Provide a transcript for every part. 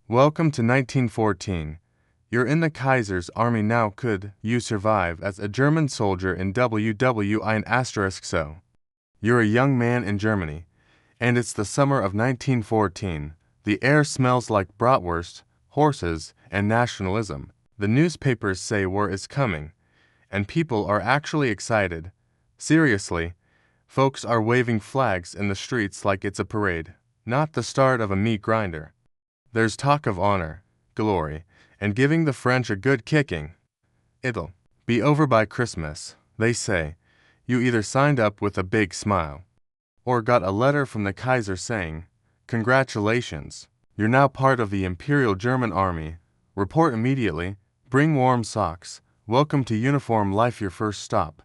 Welcome to 1914. You're in the Kaiser's army now. Could you survive as a German soldier in WWI and asterisk so? You're a young man in Germany, and it's the summer of 1914. The air smells like bratwurst, horses, and nationalism. The newspapers say war is coming, and people are actually excited. Seriously, folks are waving flags in the streets like it's a parade, not the start of a meat grinder. There's talk of honor, glory, and giving the French a good kicking. It'll be over by Christmas, they say. You either signed up with a big smile, or got a letter from the Kaiser saying, "Congratulations, you're now part of the Imperial German Army. Report immediately, bring warm socks, welcome to uniform life." Your first stop,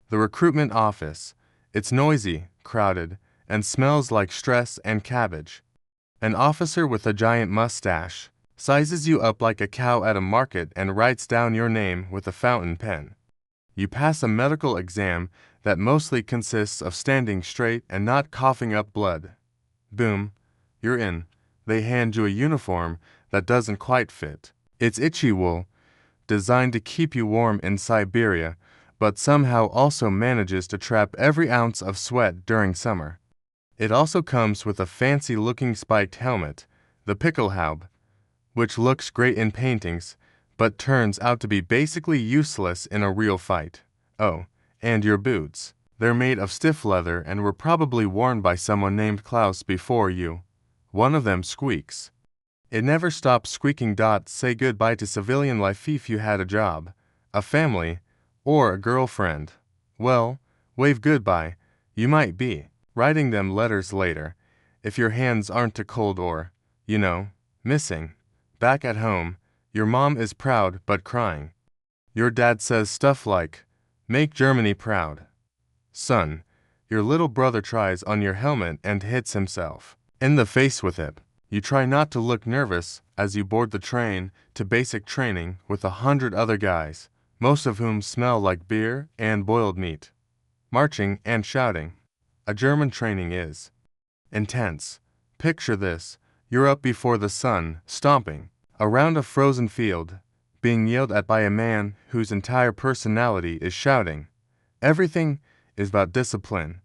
the recruitment office. It's noisy, crowded, and smells like stress and cabbage. An officer with a giant mustache sizes you up like a cow at a market and writes down your name with a fountain pen. You pass a medical exam that mostly consists of standing straight and not coughing up blood. Boom, you're in. They hand you a uniform that doesn't quite fit. It's itchy wool, designed to keep you warm in Siberia, but somehow also manages to trap every ounce of sweat during summer. It also comes with a fancy-looking spiked helmet, the Pickelhaube, which looks great in paintings, but turns out to be basically useless in a real fight. Oh, and your boots. They're made of stiff leather and were probably worn by someone named Klaus before you. One of them squeaks. It never stops squeaking. Say goodbye to civilian life if you had a job, a family, or a girlfriend. Well, wave goodbye. You might be writing them letters later, if your hands aren't too cold or, missing. Back at home, your mom is proud but crying. Your dad says stuff like, "Make Germany proud." Son, your little brother tries on your helmet and hits himself in the face with it. You try not to look nervous as you board the train to basic training with 100 other guys, most of whom smell like beer and boiled meat. Marching and shouting. A German training is intense. Picture this. You're up before the sun, stomping around a frozen field, being yelled at by a man whose entire personality is shouting. Everything is about discipline.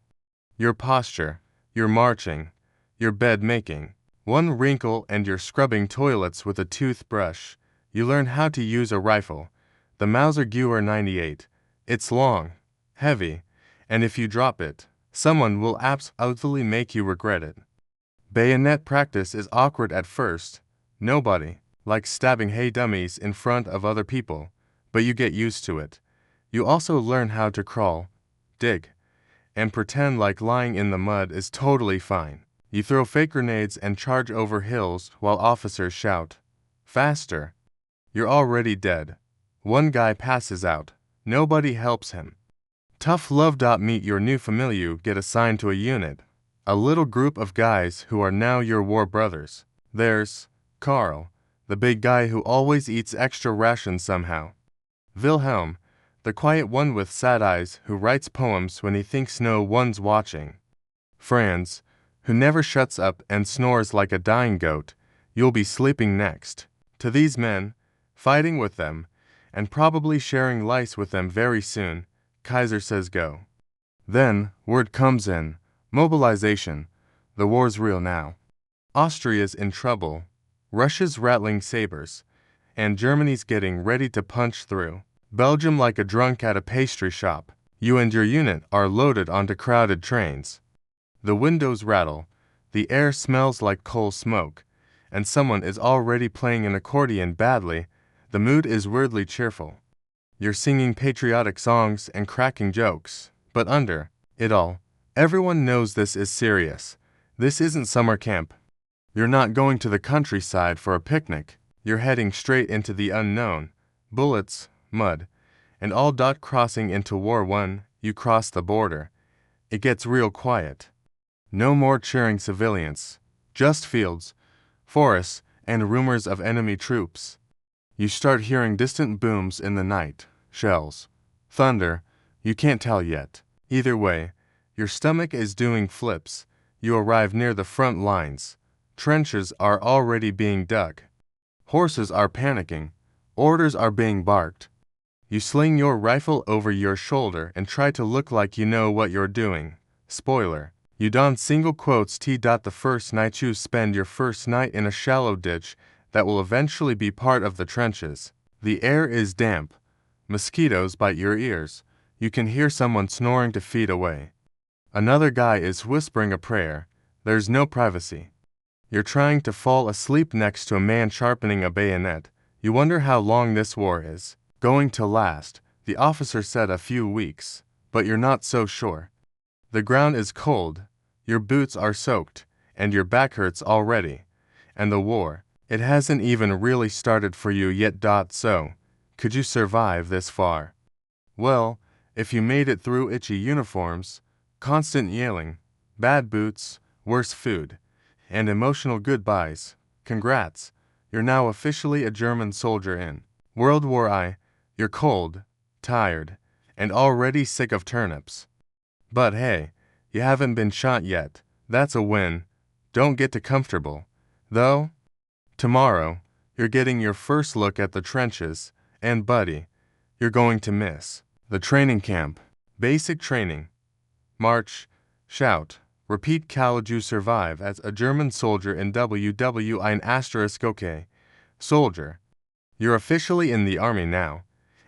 Your posture, your marching, your bed making. One wrinkle and you're scrubbing toilets with a toothbrush. You learn how to use a rifle, the Mauser Gewehr 98. It's long, heavy, and if you drop it, someone will absolutely make you regret it. Bayonet practice is awkward at first. Nobody likes stabbing hay dummies in front of other people, but you get used to it. You also learn how to crawl, dig, and pretend like lying in the mud is totally fine. You throw fake grenades and charge over hills while officers shout, "Faster!" You're already dead. One guy passes out. Nobody helps him. Tough love. Meet your new family. You get assigned to a unit, a little group of guys who are now your war brothers. There's Carl, the big guy who always eats extra rations somehow. Wilhelm, the quiet one with sad eyes who writes poems when he thinks no one's watching. Franz, who never shuts up and snores like a dying goat. You'll be sleeping next to these men, fighting with them, and probably sharing lice with them very soon. Kaiser says go. Then, word comes in. Mobilization. The war's real now. Austria's in trouble. Russia's rattling sabers. And Germany's getting ready to punch through. Belgium like a drunk at a pastry shop. You and your unit are loaded onto crowded trains. The windows rattle. The air smells like coal smoke. And someone is already playing an accordion badly. The mood is weirdly cheerful. You're singing patriotic songs and cracking jokes, but under it all, everyone knows this is serious. This isn't summer camp. You're not going to the countryside for a picnic. You're heading straight into the unknown. Bullets, mud, and all. Crossing into war. When you cross the border, it gets real quiet. No more cheering civilians, just fields, forests, and rumors of enemy troops. You start hearing distant booms in the night, shells, thunder, you can't tell yet. Either way, your stomach is doing flips. You arrive near the front lines. Trenches are already being dug. Horses are panicking. Orders are being barked. You sling your rifle over your shoulder and try to look like you know what you're doing. Spoiler. You don single quotes T. The first night you spend your first night in a shallow ditch that will eventually be part of the trenches. The air is damp. Mosquitoes bite your ears. You can hear someone snoring 2 feet away. Another guy is whispering a prayer. There's no privacy. You're trying to fall asleep next to a man sharpening a bayonet. You wonder how long this war is going to last. The officer said a few weeks, but you're not so sure. The ground is cold, your boots are soaked, and your back hurts already. And the war, it hasn't even really started for you yet. So, could you survive this far? Well, if you made it through itchy uniforms, constant yelling, bad boots, worse food, and emotional goodbyes, congrats, you're now officially a German soldier in World War I. You're cold, tired, and already sick of turnips. But hey, you haven't been shot yet. That's a win. Don't get too comfortable. Though, tomorrow, you're getting your first look at the trenches, and buddy, you're going to miss the training camp. Basic training. March, shout, repeat. How would you survive as a German soldier in WWI? OK. Soldier. You're officially in the army now,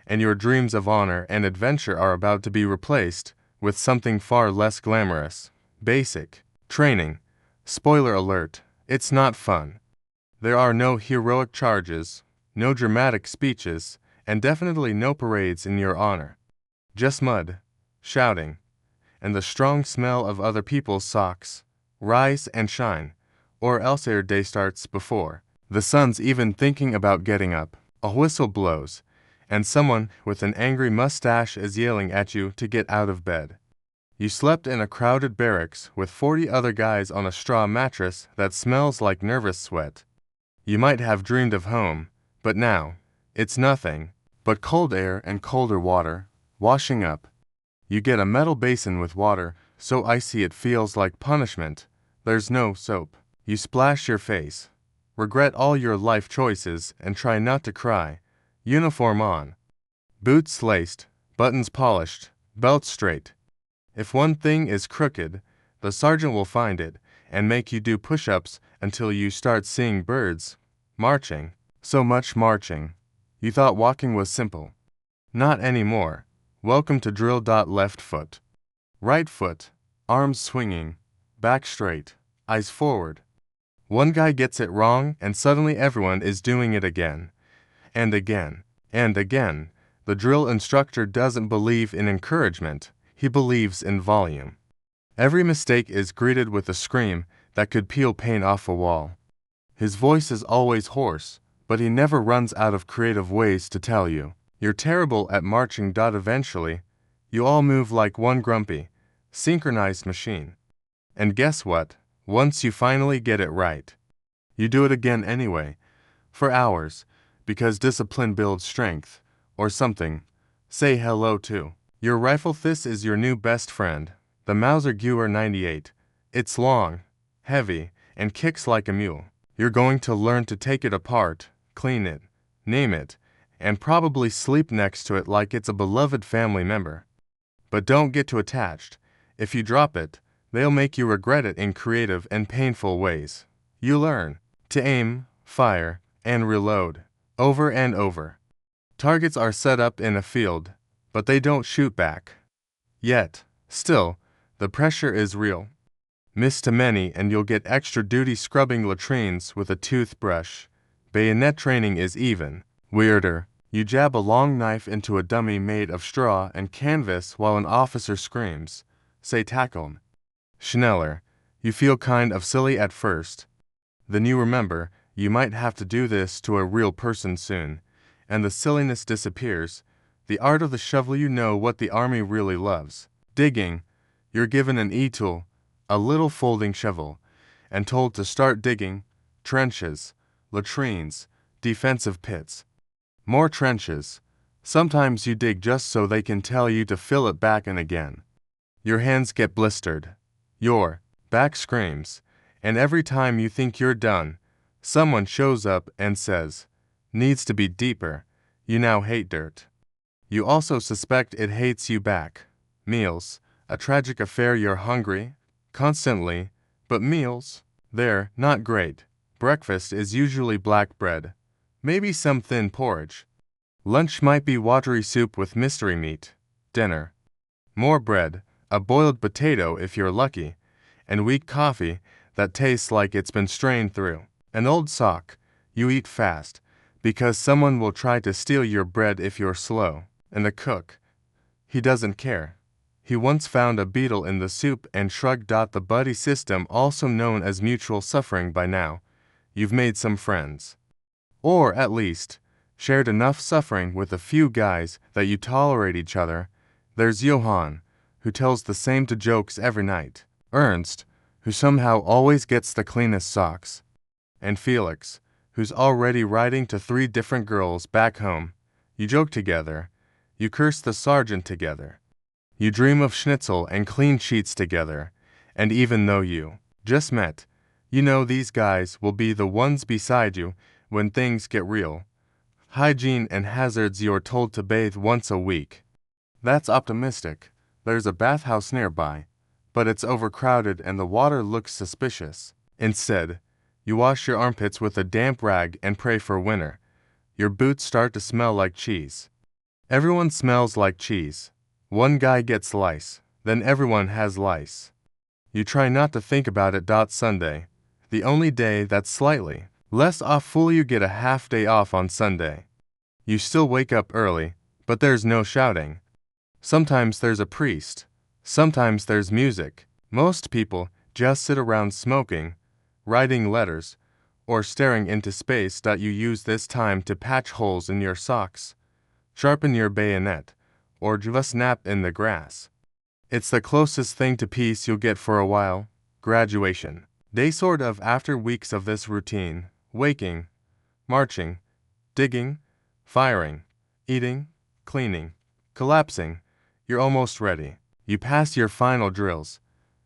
and your dreams of honor and adventure are about to be replaced with something far less glamorous. Basic training. Spoiler alert, it's not fun. There are no heroic charges, no dramatic speeches, and definitely no parades in your honor. Just mud, shouting, and the strong smell of other people's socks. Rise and shine, or else your day starts before the sun's even thinking about getting up. A whistle blows, and someone with an angry mustache is yelling at you to get out of bed. You slept in a crowded barracks with 40 other guys on a straw mattress that smells like nervous sweat. You might have dreamed of home, but now, it's nothing but cold air and colder water. Washing up. You get a metal basin with water, so icy it feels like punishment. There's no soap. You splash your face, regret all your life choices, and try not to cry. Uniform on. Boots laced, buttons polished, belt straight. If one thing is crooked, the sergeant will find it and make you do push-ups until you start seeing birds. Marching. So much marching. You thought walking was simple. Not anymore. Welcome to drill. Left foot. Right foot. Arms swinging. Back straight. Eyes forward. One guy gets it wrong and suddenly everyone is doing it again. And again. And again. The drill instructor doesn't believe in encouragement. He believes in volume. Every mistake is greeted with a scream that could peel paint off a wall. His voice is always hoarse, but he never runs out of creative ways to tell you you're terrible at marching. Eventually, you all move like one grumpy, synchronized machine. And guess what? Once you finally get it right, you do it again anyway, for hours, because discipline builds strength, or something. Say hello to your rifle. This is your new best friend, the Mauser Gewehr 98. It's long, heavy, and kicks like a mule. You're going to learn to take it apart, clean it, name it, and probably sleep next to it like it's a beloved family member. But don't get too attached. If you drop it, they'll make you regret it in creative and painful ways. You learn to aim, fire, and reload, over and over. Targets are set up in a field, but they don't shoot back. Yet, still, the pressure is real. Miss too many and you'll get extra duty scrubbing latrines with a toothbrush. Bayonet training is even weirder. You jab a long knife into a dummy made of straw and canvas while an officer screams, "Say tackle." Schneller. You feel kind of silly at first. Then you remember you might have to do this to a real person soon, and the silliness disappears. The art of the shovel. You know what the army really loves. Digging. You're given an e-tool, a little folding shovel, and told to start digging trenches, latrines, defensive pits. More trenches. Sometimes you dig just so they can tell you to fill it back in again. Your hands get blistered. Your back screams, and every time you think you're done, Someone shows up and says, "Needs to be deeper." You now hate dirt. You also suspect it hates you back. Meals, a tragic affair. You're hungry, constantly, but meals, they're not great. Breakfast is usually black bread, maybe some thin porridge. Lunch might be watery soup with mystery meat. Dinner, more bread, a boiled potato if you're lucky, and weak coffee that tastes like it's been strained through an old sock. You eat fast, because someone will try to steal your bread if you're slow. And the cook, he doesn't care. He once found a beetle in the soup and shrugged. The buddy system, also known as mutual suffering. By now, you've made some friends. Or, at least, shared enough suffering with a few guys that you tolerate each other. There's Johann, who tells the same two jokes every night. Ernst, who somehow always gets the cleanest socks. And Felix, who's already writing to 3 different girls back home. You joke together. You curse the sergeant together. You dream of schnitzel and clean sheets together. And even though you just met, you know these guys will be the ones beside you when things get real. Hygiene and hazards. You're told to bathe once a week. That's optimistic. There's a bathhouse nearby, but it's overcrowded and the water looks suspicious. Instead, you wash your armpits with a damp rag and pray for winter. Your boots start to smell like cheese. Everyone smells like cheese. One guy gets lice, then everyone has lice. You try not to think about it. Sunday, the only day that's slightly less off. Fully, you get a half day off on Sunday. You still wake up early, but there's no shouting. Sometimes there's a priest. Sometimes there's music. Most people just sit around smoking, writing letters, or staring into space. You use this time to patch holes in your socks, sharpen your bayonet, or just nap in the grass. It's the closest thing to peace you'll get for a while. Graduation day. Sort of. After weeks of this routine, waking, marching, digging, firing, eating, cleaning, collapsing, you're almost ready. You pass your final drills,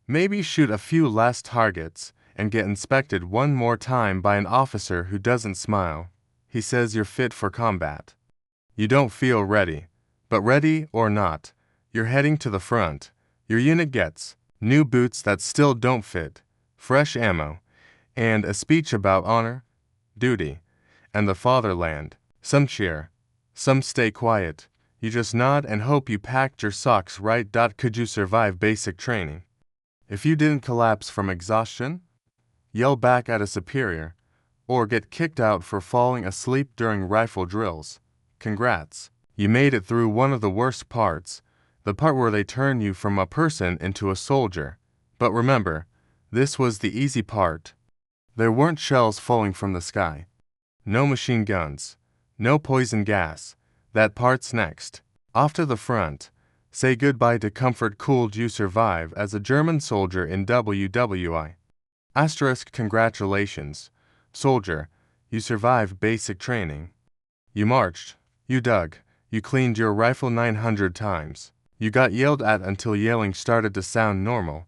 maybe shoot a few last targets, and get inspected one more time by an officer who doesn't smile. He says you're fit for combat. You don't feel ready, but ready or not, you're heading to the front. Your unit gets new boots that still don't fit, fresh ammo, and a speech about honor, duty, and the fatherland. Some cheer, some stay quiet. You just nod and hope you packed your socks right. Could you survive basic training? If you didn't collapse from exhaustion, yell back at a superior, or get kicked out for falling asleep during rifle drills, congrats. You made it through one of the worst parts, the part where they turn you from a person into a soldier. But remember, this was the easy part. There weren't shells falling from the sky. No machine guns. No poison gas. That part's next. Off to the front. Say goodbye to comfort. Could you survive as a German soldier in WWI? Congratulations, soldier, you survived basic training. You marched, you dug, you cleaned your rifle 900 times. You got yelled at until yelling started to sound normal.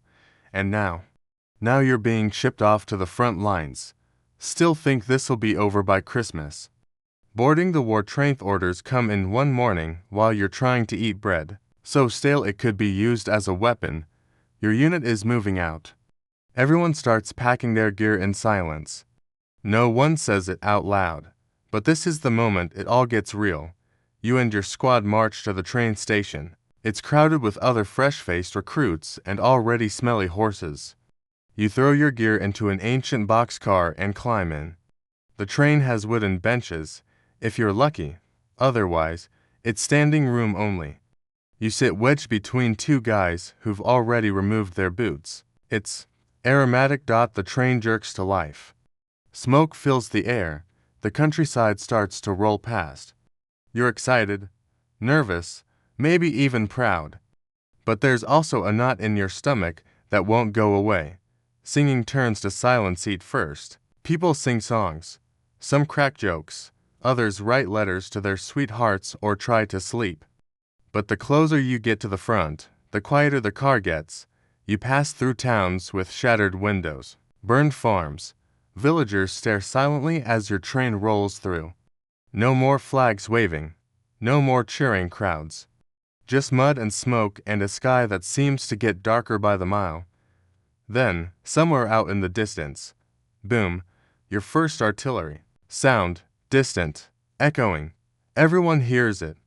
And now you're being shipped off to the front lines. Still think this'll be over by Christmas. Boarding the war train. Orders come in one morning while you're trying to eat bread, so stale it could be used as a weapon. Your unit is moving out. Everyone starts packing their gear in silence. No one says it out loud, but this is the moment it all gets real. You and your squad march to the train station. It's crowded with other fresh-faced recruits and already smelly horses. You throw your gear into an ancient boxcar and climb in. The train has wooden benches, if you're lucky. Otherwise, it's standing room only. You sit wedged between 2 guys who've already removed their boots. It's aromatic. The train jerks to life. Smoke fills the air. The countryside starts to roll past. You're excited, nervous, maybe even proud. But there's also a knot in your stomach that won't go away. Singing turns to silence. Eat first. People sing songs. Some crack jokes. Others write letters to their sweethearts or try to sleep. But the closer you get to the front, the quieter the car gets. You pass through towns with shattered windows, burned farms, Villagers stare silently as your train rolls through. No more flags waving. No more cheering crowds. Just mud and smoke and a sky that seems to get darker by the mile. Then, somewhere out in the distance, boom, your first artillery. Sound, distant, echoing. Everyone hears it.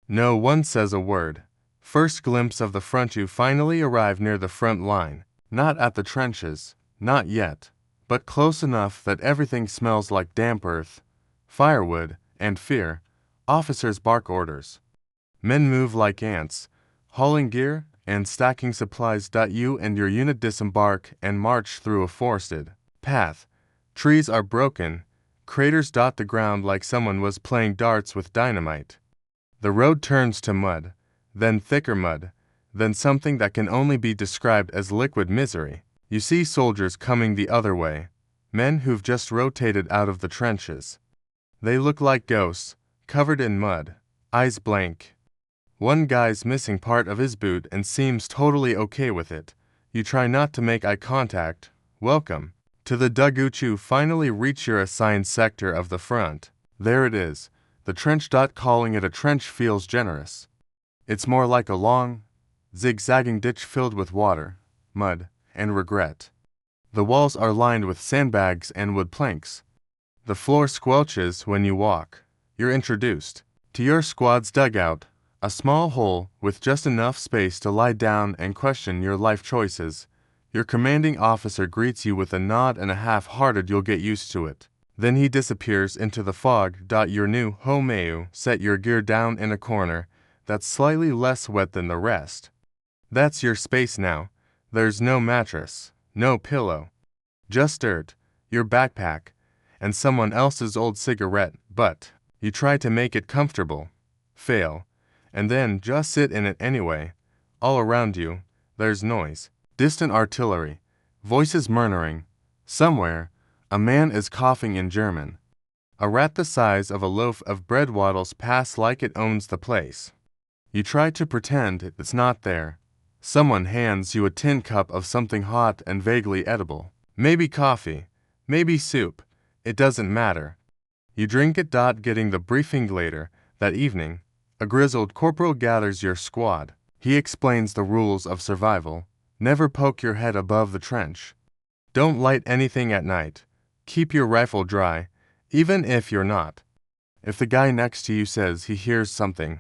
No one says a word. First glimpse of the front. You finally arrive near the front line. Not at the trenches, not yet, but close enough that everything smells like damp earth, firewood, and fear. Officers bark orders. Men move like ants, hauling gear and stacking supplies. You and your unit disembark and march through a forested path. Trees are broken, craters dot the ground like someone was playing darts with dynamite. The road turns to mud, then thicker mud, then something that can only be described as liquid misery. You see soldiers coming the other way, men who've just rotated out of the trenches. They look like ghosts, covered in mud, eyes blank. One guy's missing part of his boot and seems totally okay with it. You try not to make eye contact. Welcome to the dugout. You finally reach your assigned sector of the front. There it is, the trench. Calling it a trench feels generous. It's more like a long, zigzagging ditch filled with water, mud, and regret. The walls are lined with sandbags and wood planks. The floor squelches when you walk. You're introduced to your squad's dugout, a small hole with just enough space to lie down and question your life choices. Your commanding officer greets you with a nod and a half-hearted "you'll get used to it." Then he disappears into the fog. Your new homeu set your gear down in a corner that's slightly less wet than the rest. That's your space now. There's no mattress, no pillow, just dirt, your backpack, and someone else's old cigarette butt. You try to make it comfortable, fail, and then just sit in it anyway. All around you, there's noise, distant artillery, voices murmuring. Somewhere, a man is coughing in German. A rat the size of a loaf of bread waddles past like it owns the place. You try to pretend it's not there. Someone hands you a tin cup of something hot and vaguely edible. Maybe coffee, maybe soup, it doesn't matter. You drink it. Getting the briefing later, that evening, a grizzled corporal gathers your squad. He explains the rules of survival. Never poke your head above the trench. Don't light anything at night. Keep your rifle dry, even if you're not. If the guy next to you says he hears something,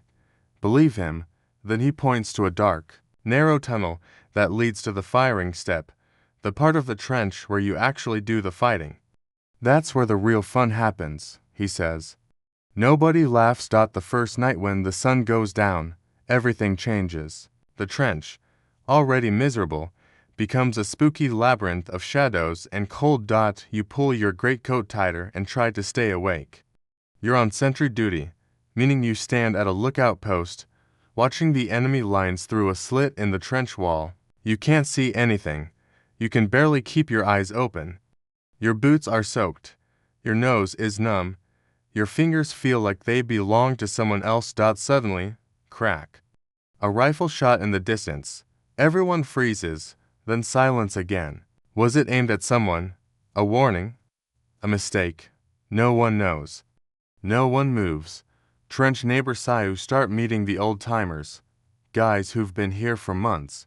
believe him. Then he points to a dark, narrow tunnel that leads to the firing step, the part of the trench where you actually do the fighting. That's where the real fun happens, he says. Nobody laughs. The first night when the sun goes down, everything changes. The trench, already miserable, becomes a spooky labyrinth of shadows and cold. You pull your greatcoat tighter and try to stay awake. You're on sentry duty, meaning you stand at a lookout post, watching the enemy lines through a slit in the trench wall. You can't see anything. You can barely keep your eyes open. Your boots are soaked. Your nose is numb. Your fingers feel like they belong to someone else. Suddenly, crack. A rifle shot in the distance. Everyone freezes, then silence again. Was it aimed at someone? A warning? A mistake? No one knows. No one moves. Trench neighbor Sayu start meeting the old-timers, guys who've been here for months.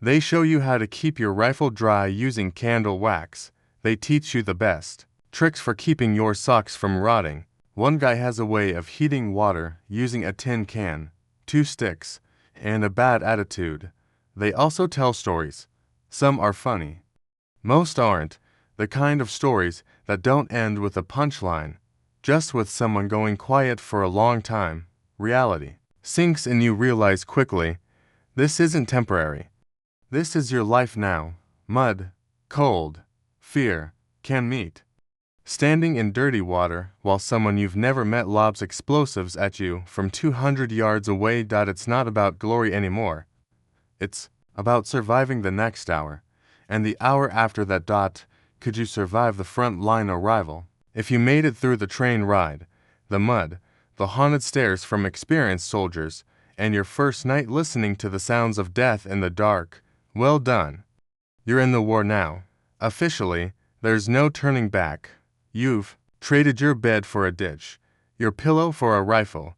They show you how to keep your rifle dry using candle wax. They teach you the best tricks for keeping your socks from rotting. One guy has a way of heating water using a tin can, 2 sticks, and a bad attitude. They also tell stories. Some are funny. Most aren't, the kind of stories that don't end with a punchline, just with someone going quiet for a long time. Reality sinks in. You realize quickly, this isn't temporary. This is your life now. Mud, cold, fear, can meet. Standing in dirty water while someone you've never met lobs explosives at you from 200 yards away. It's not about glory anymore. It's about surviving the next hour, and the hour after that. Could you survive the front line arrival? If you made it through the train ride, the mud, the haunted stairs from experienced soldiers, and your first night listening to the sounds of death in the dark, well done. You're in the war now. Officially, There's no turning back. You've traded your bed for a ditch, your pillow for a rifle,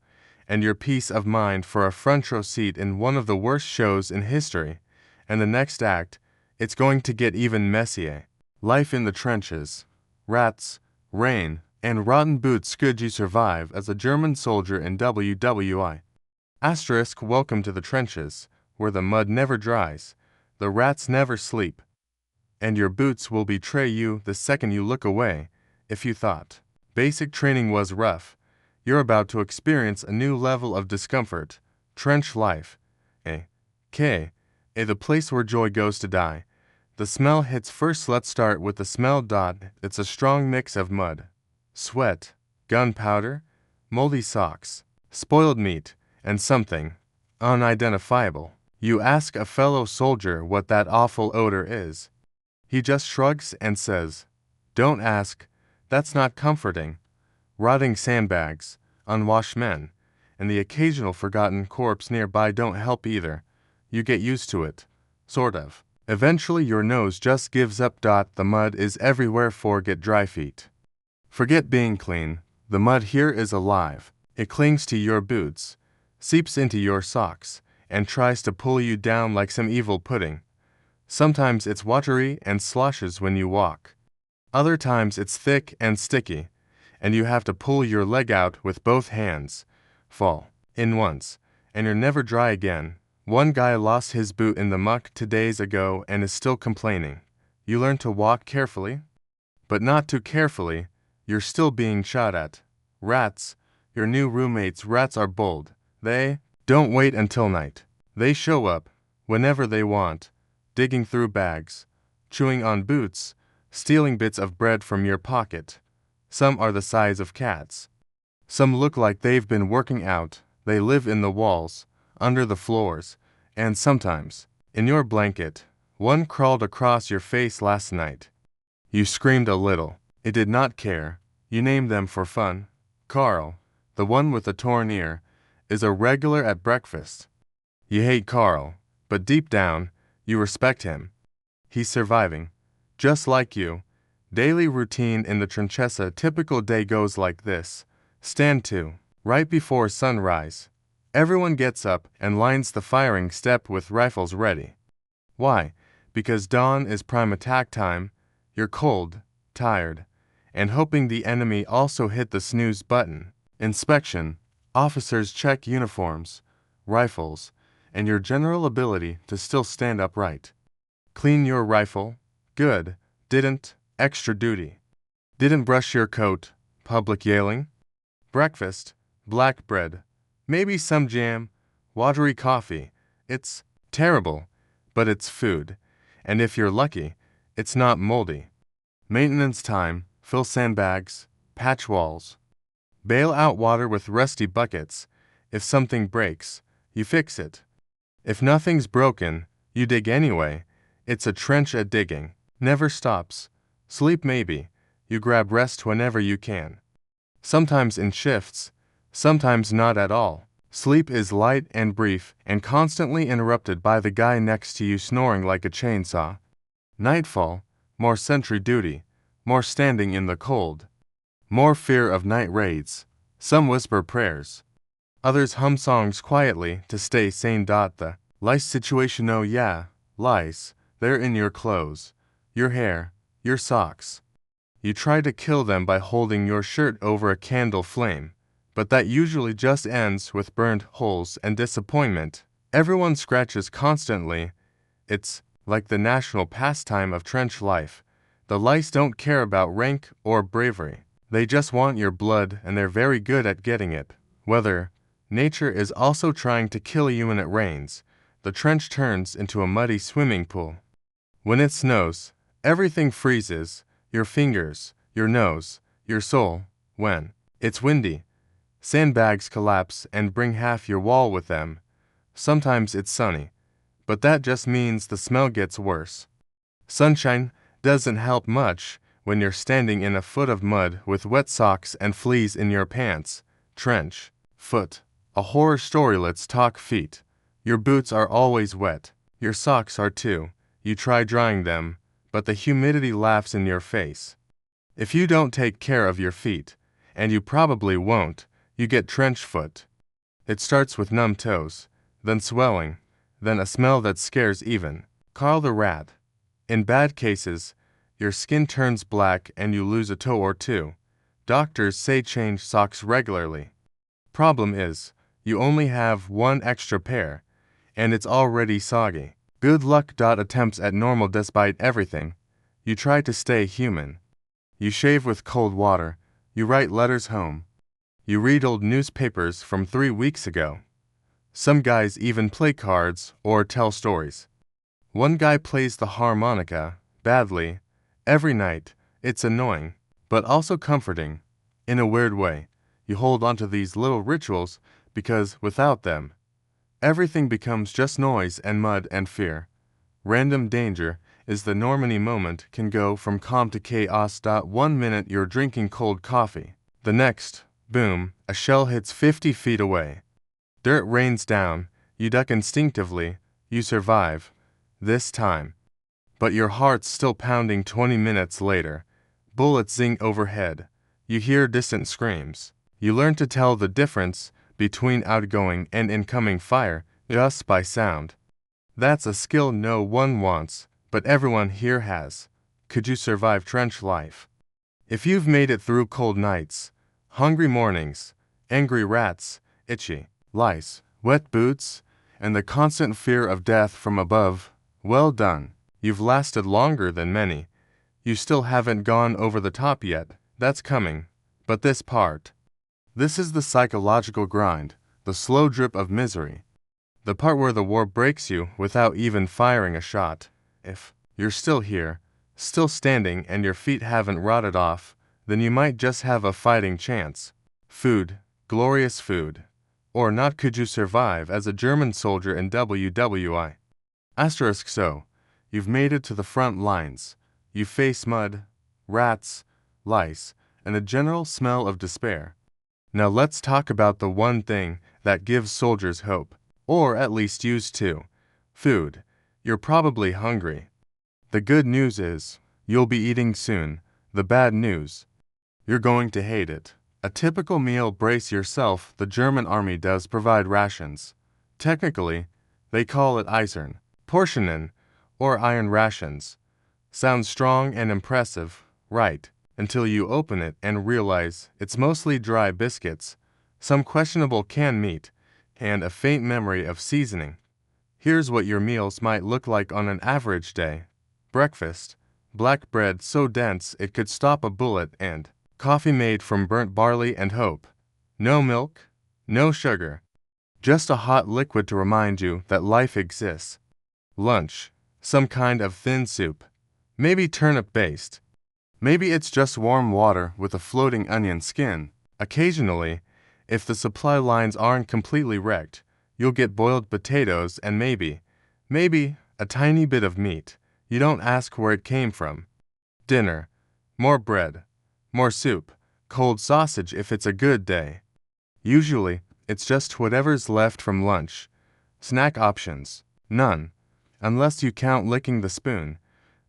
and your peace of mind for a front row seat in one of the worst shows in history. And the next act, it's going to get even messier. Life in the trenches. Rats, rain, and rotten boots. Could you survive as a German soldier in WWI? Asterisk, welcome to the trenches, where the mud never dries, the rats never sleep, and your boots will betray you the second you look away. If you thought basic training was rough, you're about to experience a new level of discomfort. Trench life. The place where joy goes to die. The smell hits first. Let's start with the smell. It's a strong mix of mud, sweat, gunpowder, moldy socks, spoiled meat, and something unidentifiable. You ask a fellow soldier what that awful odor is. He just shrugs and says, "Don't ask, that's not comforting." Rotting sandbags, unwashed men, and the occasional forgotten corpse nearby don't help either. You get used to it. Sort of. Eventually your nose just gives up. The mud is everywhere. Forget dry feet. Forget being clean. The mud here is alive. It clings to your boots, seeps into your socks, and tries to pull you down like some evil pudding. Sometimes it's watery and sloshes when you walk. Other times it's thick and sticky, and you have to pull your leg out with both hands. Fall in once, and you're never dry again. One guy lost his boot in the muck 2 days ago and is still complaining. You learn to walk carefully, but not too carefully. You're still being shot at. Rats, your new roommates. Rats are bold. They don't wait until night. They show up whenever they want, digging through bags, chewing on boots, stealing bits of bread from your pocket. Some are the size of cats. Some look like they've been working out. They live in the walls, under the floors, and sometimes in your blanket. One crawled across your face last night. You screamed a little. It did not care. You named them for fun. Carl, the one with the torn ear, is a regular at breakfast. You hate Carl, but deep down, you respect him. He's surviving, just like you. Daily routine in the trenches. A typical day goes like this. Stand to. Right before sunrise, everyone gets up and lines the firing step with rifles ready. Why? Because dawn is prime attack time. You're cold, tired, and hoping the enemy also hit the snooze button. Inspection. Officers check uniforms, rifles, and your general ability to still stand upright. Clean your rifle. Good. Didn't. Extra duty. Didn't brush your coat. Public yelling. Breakfast. Black bread. Maybe some jam. Watery coffee. It's terrible, but it's food. And if you're lucky, it's not moldy. Maintenance time. Fill sandbags. Patch walls. Bail out water with rusty buckets. If something breaks, you fix it. If nothing's broken, you dig anyway. It's a trench at digging. Never stops. Sleep maybe. You grab rest whenever you can. Sometimes in shifts, sometimes not at all. Sleep is light and brief and constantly interrupted by the guy next to you snoring like a chainsaw. Nightfall, more sentry duty, more standing in the cold, more fear of night raids. Some whisper prayers. Others hum songs quietly to stay sane. The lice situation. Oh yeah, lice. They're in your clothes, your hair, your socks. You try to kill them by holding your shirt over a candle flame, but that usually just ends with burned holes and disappointment. Everyone scratches constantly. It's like the national pastime of trench life. The lice don't care about rank or bravery. They just want your blood, and they're very good at getting it. Whether nature is also trying to kill you when it rains, the trench turns into a muddy swimming pool. When it snows, everything freezes. Your fingers, your nose, your soul. When it's windy, sandbags collapse and bring half your wall with them. Sometimes it's sunny, but that just means the smell gets worse. Sunshine doesn't help much when you're standing in a foot of mud with wet socks and fleas in your pants. Trench, foot, a horror story. Let's talk feet. Your boots are always wet. Your socks are too. You try drying them, but the humidity laughs in your face. If you don't take care of your feet, and you probably won't, you get trench foot. It starts with numb toes, then swelling, then a smell that scares even Carl the rat. In bad cases, your skin turns black and you lose a toe or two. Doctors say change socks regularly. Problem is, you only have one extra pair, and it's already soggy. Good luck. Attempts at normal despite everything. You try to stay human. You shave with cold water. You write letters home. You read old newspapers from 3 weeks ago. Some guys even play cards or tell stories. One guy plays the harmonica, badly, every night. It's annoying, but also comforting. In a weird way, you hold on to these little rituals because without them, everything becomes just noise and mud and fear. Random danger is the Normandy moment can go from calm to chaos. 1 minute you're drinking cold coffee. The next, boom, a shell hits 50 feet away. Dirt rains down, you duck instinctively, you survive. This time. But your heart's still pounding 20 minutes later. Bullets zing overhead. You hear distant screams. You learn to tell the difference between outgoing and incoming fire just by sound. That's a skill no one wants, but everyone here has. Could you survive trench life? If you've made it through cold nights, hungry mornings, angry rats, itchy lice, wet boots, and the constant fear of death from above, well done. You've lasted longer than many. You still haven't gone over the top yet. That's coming. But this part. This is the psychological grind, the slow drip of misery. The part where the war breaks you without even firing a shot. If you're still here, still standing and your feet haven't rotted off, then you might just have a fighting chance. Food, glorious food. Or not. Could you survive as a German soldier in WWI? So, you've made it to the front lines. You face mud, rats, lice, and a general smell of despair. Now let's talk about the one thing that gives soldiers hope, or at least used to. Food. You're probably hungry. The good news is, you'll be eating soon. The bad news, you're going to hate it. A typical meal. Brace yourself. The German army does provide rations. Technically, they call it Eisern, Portionen, or iron rations. Sounds strong and impressive, right? Until you open it and realize it's mostly dry biscuits, some questionable canned meat, and a faint memory of seasoning. Here's what your meals might look like on an average day. Breakfast, black bread so dense it could stop a bullet, and coffee made from burnt barley and hope. No milk, no sugar. Just a hot liquid to remind you that life exists. Lunch, some kind of thin soup. Maybe turnip-based. Maybe it's just warm water with a floating onion skin. Occasionally, if the supply lines aren't completely wrecked, you'll get boiled potatoes and maybe, a tiny bit of meat. You don't ask where it came from. Dinner, more bread, more soup, cold sausage if it's a good day. Usually, it's just whatever's left from lunch. Snack options, none, unless you count licking the spoon.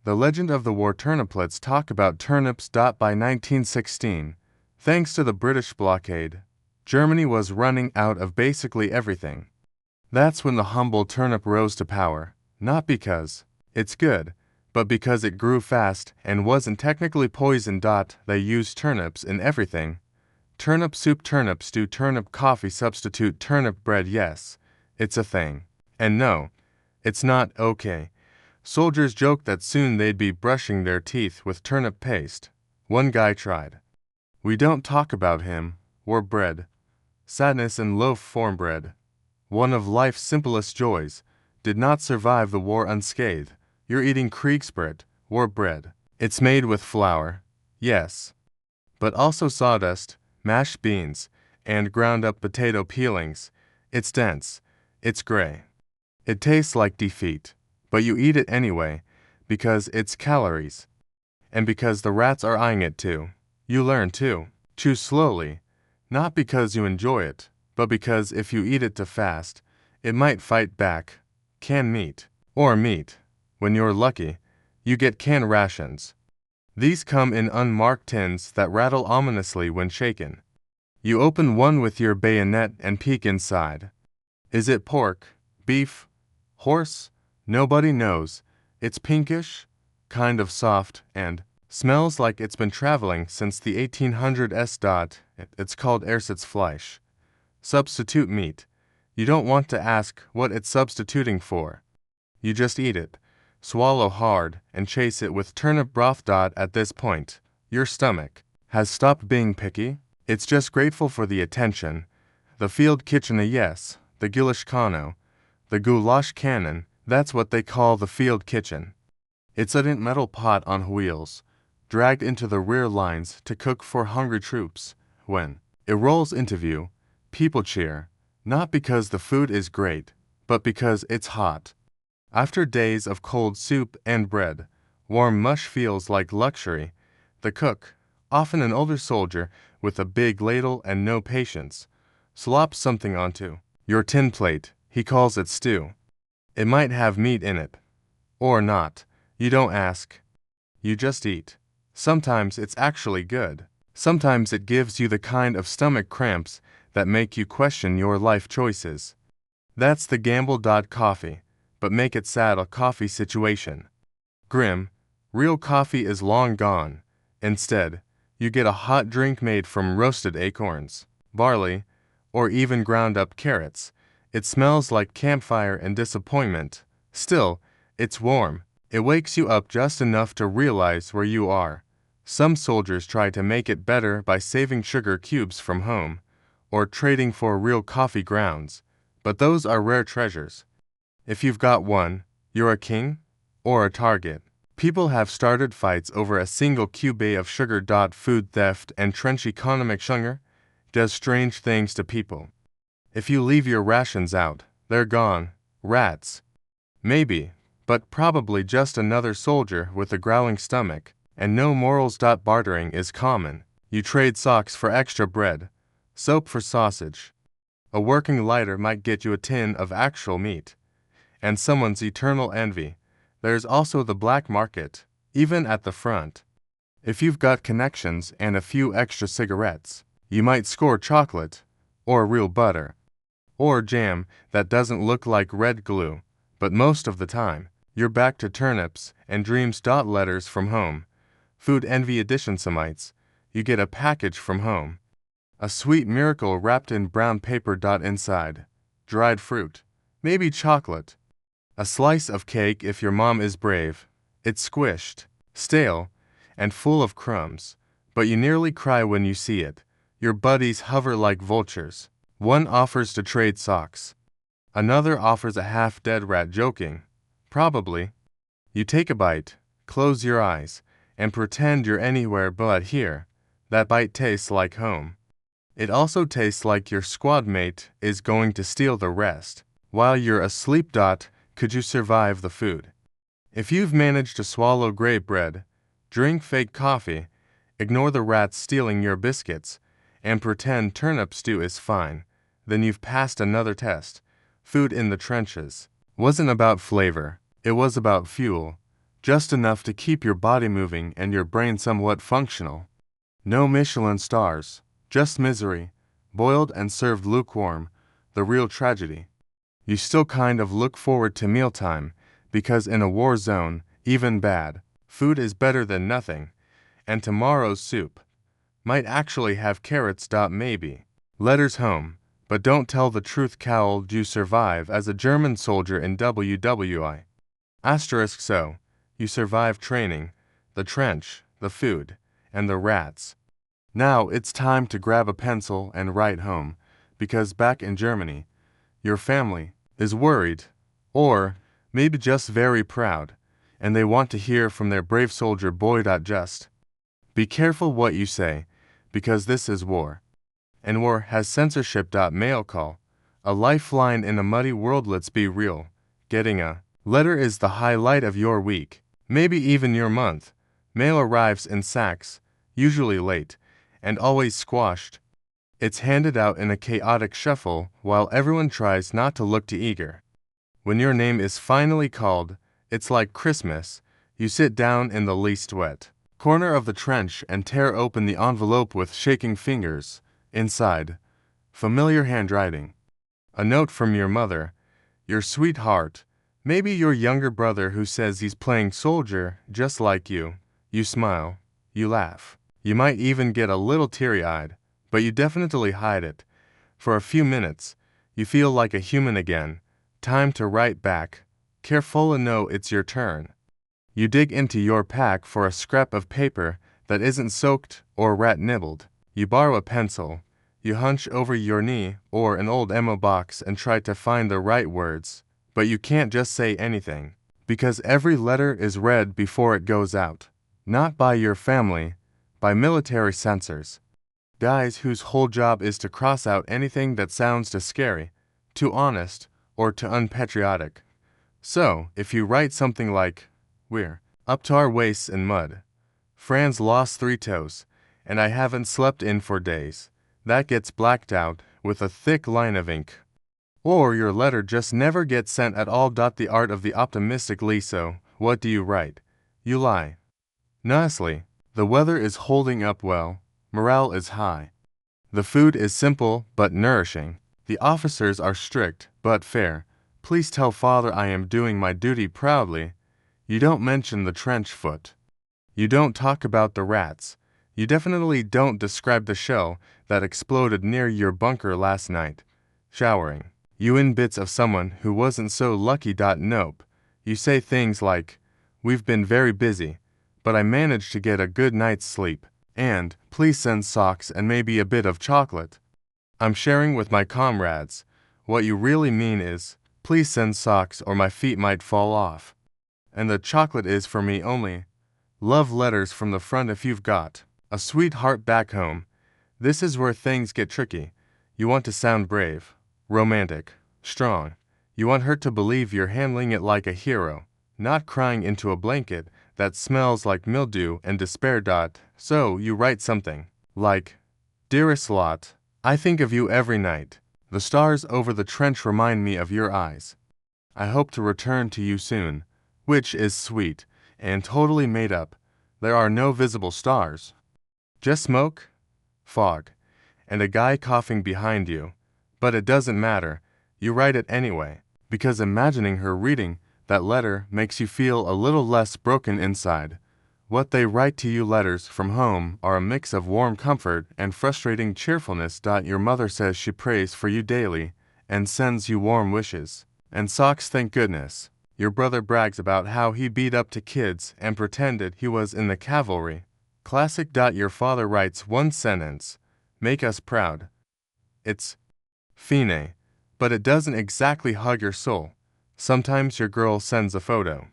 The legend of the war turniplets talk about turnips. By 1916, thanks to the British blockade, Germany was running out of basically everything. That's when the humble turnip rose to power, not because it's good, but because it grew fast and wasn't technically poisoned. They used turnips in everything. Turnip soup, turnip stew, turnip coffee, substitute turnip bread. Yes, it's a thing. And no, it's not okay. Soldiers joked that soon they'd be brushing their teeth with turnip paste. One guy tried. We don't talk about him, or bread. Sadness and loaf form bread. One of life's simplest joys, did not survive the war unscathed. You're eating Kriegsbrot, war bread. It's made with flour, yes, but also sawdust, mashed beans, and ground-up potato peelings. It's dense. It's gray. It tastes like defeat. But you eat it anyway, because it's calories. And because the rats are eyeing it too. You learn too. Chew slowly, not because you enjoy it, but because if you eat it too fast, it might fight back. Canned meat, or meat, when you're lucky, You get canned rations. These come in unmarked tins that rattle ominously when shaken. You open one with your bayonet and peek inside. Is it pork, beef, horse? Nobody knows. It's pinkish, kind of soft, and smells like it's been traveling since the 1800s. It's called Ersatz substitute meat. You don't want to ask what it's substituting for. You just eat it, swallow hard, and chase it with turnip broth. At this point, your stomach has stopped being picky. It's just grateful for the attention. The field kitchen, yes, the Gulash Kano, the goulash cannon, that's what they call the field kitchen. It's a metal pot on wheels, dragged into the rear lines to cook for hungry troops. When it rolls into view, people cheer, not because the food is great, but because it's hot. After days of cold soup and bread, warm mush feels like luxury. The cook, often an older soldier with a big ladle and no patience, slops something onto your tin plate. He calls it stew. It might have meat in it. Or not. You don't ask. You just eat. Sometimes it's actually good. Sometimes it gives you the kind of stomach cramps that make you question your life choices. That's the gamble. Coffee, but make it sad a coffee situation. Grim, real coffee is long gone. Instead, you get a hot drink made from roasted acorns, barley, or even ground up carrots. It smells like campfire and disappointment. Still, it's warm. It wakes you up just enough to realize where you are. Some soldiers try to make it better by saving sugar cubes from home, or trading for real coffee grounds, but those are rare treasures. If you've got one, you're a king or a target. People have started fights over a single cube of sugar. Food theft and trench economic hunger does strange things to people. If you leave your rations out, they're gone. Rats. Maybe, but probably just another soldier with a growling stomach, and no morals. Bartering is common. You trade socks for extra bread, soap for sausage. A working lighter might get you a tin of actual meat. And someone's eternal envy. There's also the black market, even at the front. If you've got connections and a few extra cigarettes, you might score chocolate, or real butter, or jam that doesn't look like red glue, but most of the time, you're back to turnips and dreams. Letters from home. Food envy edition. Semites. You get a package from home. A sweet miracle wrapped in brown paper. Inside, dried fruit, maybe chocolate. A slice of cake if your mom is brave. It's squished, stale, and full of crumbs, but you nearly cry when you see it. Your buddies hover like vultures. One offers to trade socks. Another offers a half-dead rat, joking. Probably. You take a bite, close your eyes, and pretend you're anywhere but here. That bite tastes like home. It also tastes like your squad mate is going to steal the rest. While you're asleep. Could you survive the food? If you've managed to swallow gray bread, drink fake coffee, ignore the rats stealing your biscuits, and pretend turnip stew is fine, then you've passed another test. Food in the trenches wasn't about flavor, it was about fuel, just enough to keep your body moving and your brain somewhat functional. No Michelin stars, just misery, boiled and served lukewarm, the real tragedy. You still kind of look forward to mealtime, because in a war zone, even bad food is better than nothing, and tomorrow's soup might actually have carrots. Maybe. Letters home, but don't tell the truth. Cowled. You survive as a German soldier in WWI. So, you survive training, the trench, the food, and the rats. Now it's time to grab a pencil and write home, because back in Germany, your family is worried, or maybe just very proud, and they want to hear from their brave soldier boy. Just be careful what you say, because this is war. And war has censorship. Mail call, a lifeline in a muddy world. Let's be real. Getting a letter is the highlight of your week, maybe even your month. Mail arrives in sacks, usually late, and always squashed. It's handed out in a chaotic shuffle while everyone tries not to look too eager. When your name is finally called, it's like Christmas. You sit down in the least wet corner of the trench and tear open the envelope with shaking fingers. Inside, familiar handwriting. A note from your mother, your sweetheart, maybe your younger brother who says he's playing soldier just like you. You smile, you laugh. You might even get a little teary-eyed, but you definitely hide it. For a few minutes, you feel like a human again. Time to write back. Careful and know it's your turn. You dig into your pack for a scrap of paper that isn't soaked or rat-nibbled. You borrow a pencil. You hunch over your knee or an old ammo box and try to find the right words. But you can't just say anything, because every letter is read before it goes out. Not by your family, by military censors. Guys whose whole job is to cross out anything that sounds too scary, too honest, or too unpatriotic. So, if you write something like, "We're up to our waists in mud. Fran's lost 3 toes, and I haven't slept in for days," that gets blacked out with a thick line of ink. Or your letter just never gets sent at all. The art of the optimistic Liso. What do you write? You lie. Honestly, the weather is holding up well, morale is high. The food is simple but nourishing. The officers are strict but fair. Please tell father I am doing my duty proudly. You don't mention the trench foot. You don't talk about the rats. You definitely don't describe the shell that exploded near your bunker last night. Showering. You in bits of someone who wasn't so lucky. Nope. You say things like, "We've been very busy, but I managed to get a good night's sleep," and "Please send socks and maybe a bit of chocolate. I'm sharing with my comrades." What you really mean is, "Please send socks or my feet might fall off. And the chocolate is for me only." Love letters from the front if you've got a sweetheart back home. This is where things get tricky. You want to sound brave, romantic, strong. You want her to believe you're handling it like a hero, not crying into a blanket that smells like mildew and despair. So you write something like, "Dearest Lot, I think of you every night. The stars over the trench remind me of your eyes. I hope to return to you soon," which is sweet and totally made up. There are no visible stars. Just smoke, fog, and a guy coughing behind you. But it doesn't matter. You write it anyway, because imagining her reading that letter makes you feel a little less broken inside. What they write to you letters from home are a mix of warm comfort and frustrating cheerfulness. Your mother says she prays for you daily and sends you warm wishes. And socks, thank goodness. Your brother brags about how he beat up to kids and pretended he was in the cavalry. Classic. Your father writes one sentence, "Make us proud." It's fine, but it doesn't exactly hug your soul. Sometimes your girl sends a photo.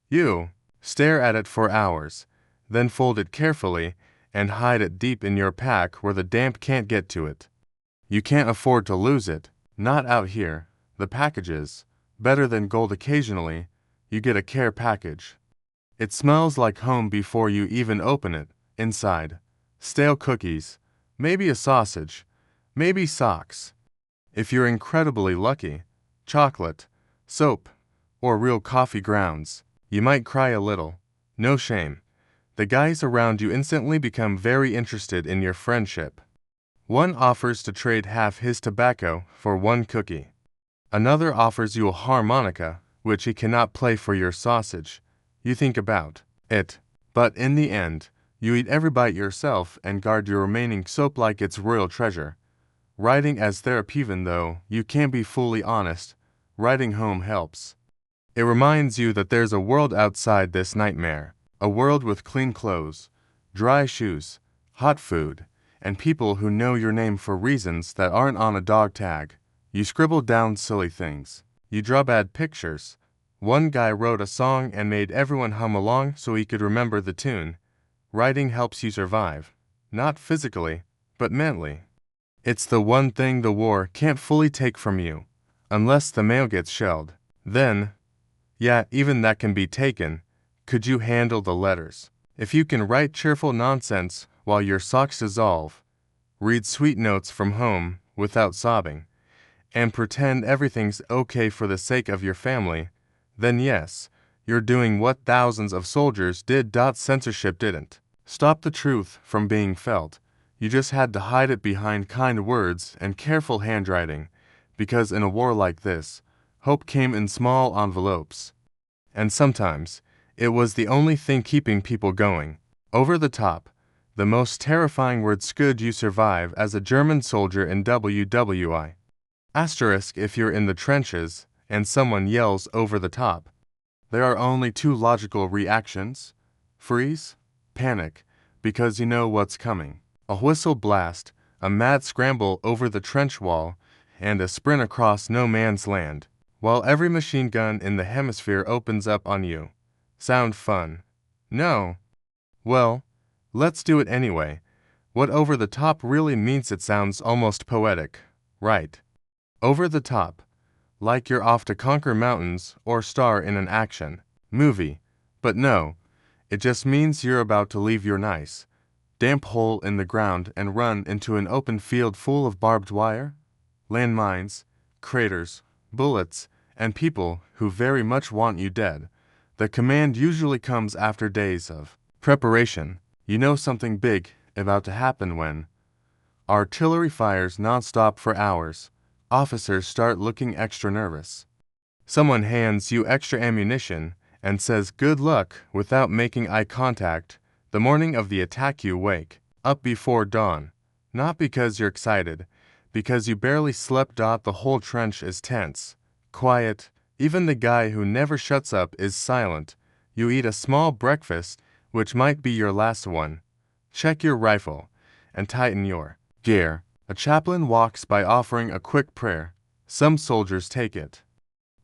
You stare at it for hours, then fold it carefully and hide it deep in your pack where the damp can't get to it. You can't afford to lose it, not out here. The packages, better than gold occasionally, you get a care package. It smells like home before you even open it. Inside, stale cookies, maybe a sausage, maybe socks. If you're incredibly lucky, chocolate, soap, or real coffee grounds. You might cry a little. No shame. The guys around you instantly become very interested in your friendship. One offers to trade half his tobacco for one cookie. Another offers you a harmonica, which he cannot play for your sausage. You think about it, but in the end, you eat every bite yourself and guard your remaining soap like it's royal treasure. Writing as therapy. Even though you can't be fully honest, writing home helps. It reminds you that there's a world outside this nightmare, a world with clean clothes, dry shoes, hot food, and people who know your name for reasons that aren't on a dog tag. You scribble down silly things. You draw bad pictures. One guy wrote a song and made everyone hum along so he could remember the tune. Writing helps you survive, not physically, but mentally. It's the one thing the war can't fully take from you, unless the mail gets shelled. Then, yeah, even that can be taken. Could you handle the letters? If you can write cheerful nonsense while your socks dissolve, read sweet notes from home without sobbing, and pretend everything's okay for the sake of your family, then yes, You're doing what thousands of soldiers did. Censorship didn't stop the truth from being felt. You just had to hide it behind kind words and careful handwriting, because in a war like this, hope came in small envelopes. And sometimes, it was the only thing keeping people going. Over the top, the most terrifying words: could you survive as a German soldier in WWI? Asterisk if you're in the trenches and someone yells over the top. There are only two logical reactions: freeze, panic, because you know what's coming. A whistle blast, a mad scramble over the trench wall, and a sprint across no man's land, while every machine gun in the hemisphere opens up on you. Sound fun? No? Well, let's do it anyway. What over the top really means? It sounds almost poetic, right? Over the top, like you're off to conquer mountains or star in an action movie. But no, it just means you're about to leave your nice, damp hole in the ground and run into an open field full of barbed wire, landmines, craters, bullets, and people who very much want you dead. The command usually comes after days of preparation. You know something big about to happen when artillery fires nonstop for hours. Officers start looking extra nervous. Someone hands you extra ammunition and says good luck without making eye contact. The morning of the attack you wake up before dawn, not because you're excited, because you barely slept. The whole trench is tense, quiet, even the guy who never shuts up is silent. You eat a small breakfast, which might be your last one, check your rifle, and tighten your gear. A chaplain walks by offering a quick prayer. Some soldiers take it.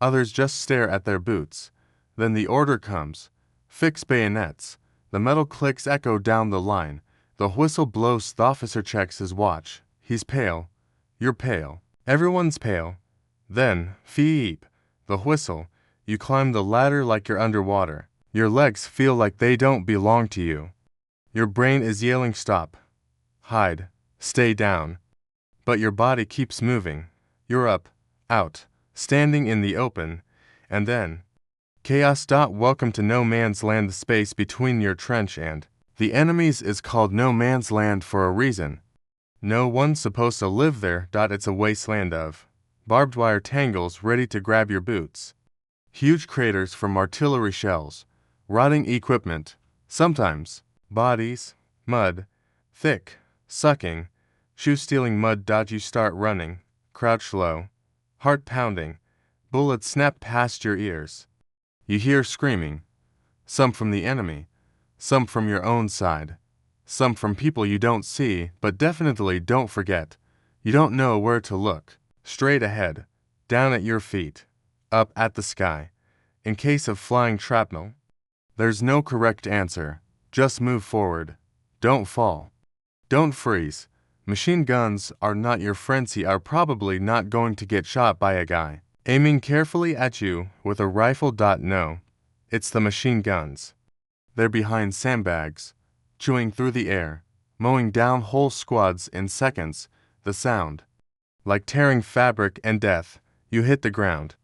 Others just stare at their boots. Then the order comes: fix bayonets. The metal clicks echo down the line. The whistle blows. The officer checks his watch. He's pale. You're pale. Everyone's pale. Then, feep, the whistle. You climb the ladder like you're underwater. Your legs feel like they don't belong to you. Your brain is yelling stop, hide, stay down. But your body keeps moving. You're up, out, standing in the open, and then chaos. Welcome to no man's land. The space between your trench and the enemy's is called no man's land for a reason. No one's supposed to live there. It's a wasteland of barbed wire tangles ready to grab your boots. Huge craters from artillery shells, rotting equipment, sometimes bodies, mud, thick, sucking, shoe-stealing mud. You start running, crouch low, heart pounding, bullets snap past your ears. You hear screaming, some from the enemy, some from your own side, some from people you don't see, but definitely don't forget. You don't know where to look. Straight ahead, down at your feet, up at the sky. In case of flying shrapnel, there's no correct answer. Just move forward. Don't fall. Don't freeze. Machine guns are not your friends. You are probably not going to get shot by a guy aiming carefully at you with a rifle. No, it's the machine guns. They're behind sandbags, chewing through the air, mowing down whole squads in seconds. The sound, like tearing fabric and death. You hit the ground.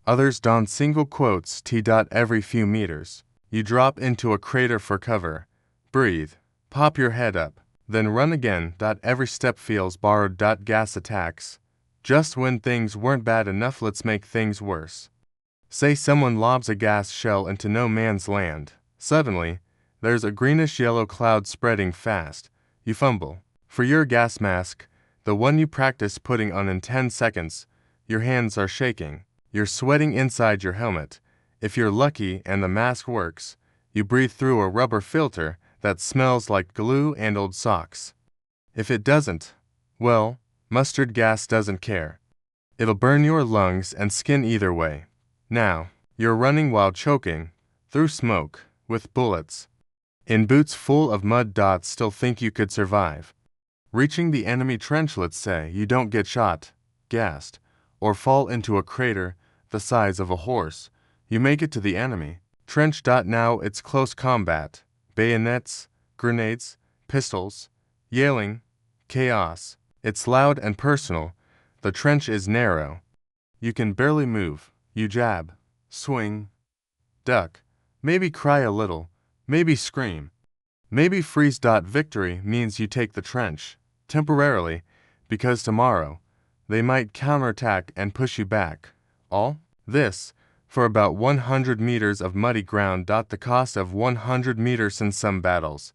Others don single quotes every few meters. You drop into a crater for cover. Breathe. Pop your head up. Then run again. Every step feels borrowed. Gas attacks. Just when things weren't bad enough, let's make things worse. Say someone lobs a gas shell into no man's land. Suddenly, there's a greenish-yellow cloud spreading fast. You fumble for your gas mask, the one you practice putting on in 10 seconds. Your hands are shaking. You're sweating inside your helmet. If you're lucky and the mask works, you breathe through a rubber filter that smells like glue and old socks. If it doesn't, well, mustard gas doesn't care. It'll burn your lungs and skin either way. Now, you're running while choking, through smoke, with bullets, in boots full of mud. Still think you could survive. Reaching the enemy trench. Let's say you don't get shot, gassed, or fall into a crater the size of a horse. You make it to the enemy trench. Now it's close combat. Bayonets, grenades, pistols, yelling, chaos. It's loud and personal. The trench is narrow. You can barely move. You jab, swing, duck, maybe cry a little, maybe scream, maybe freeze. Victory means you take the trench, temporarily, because tomorrow, they might counterattack and push you back. All this, for about 100 meters of muddy ground. The cost of 100 meters in some battles.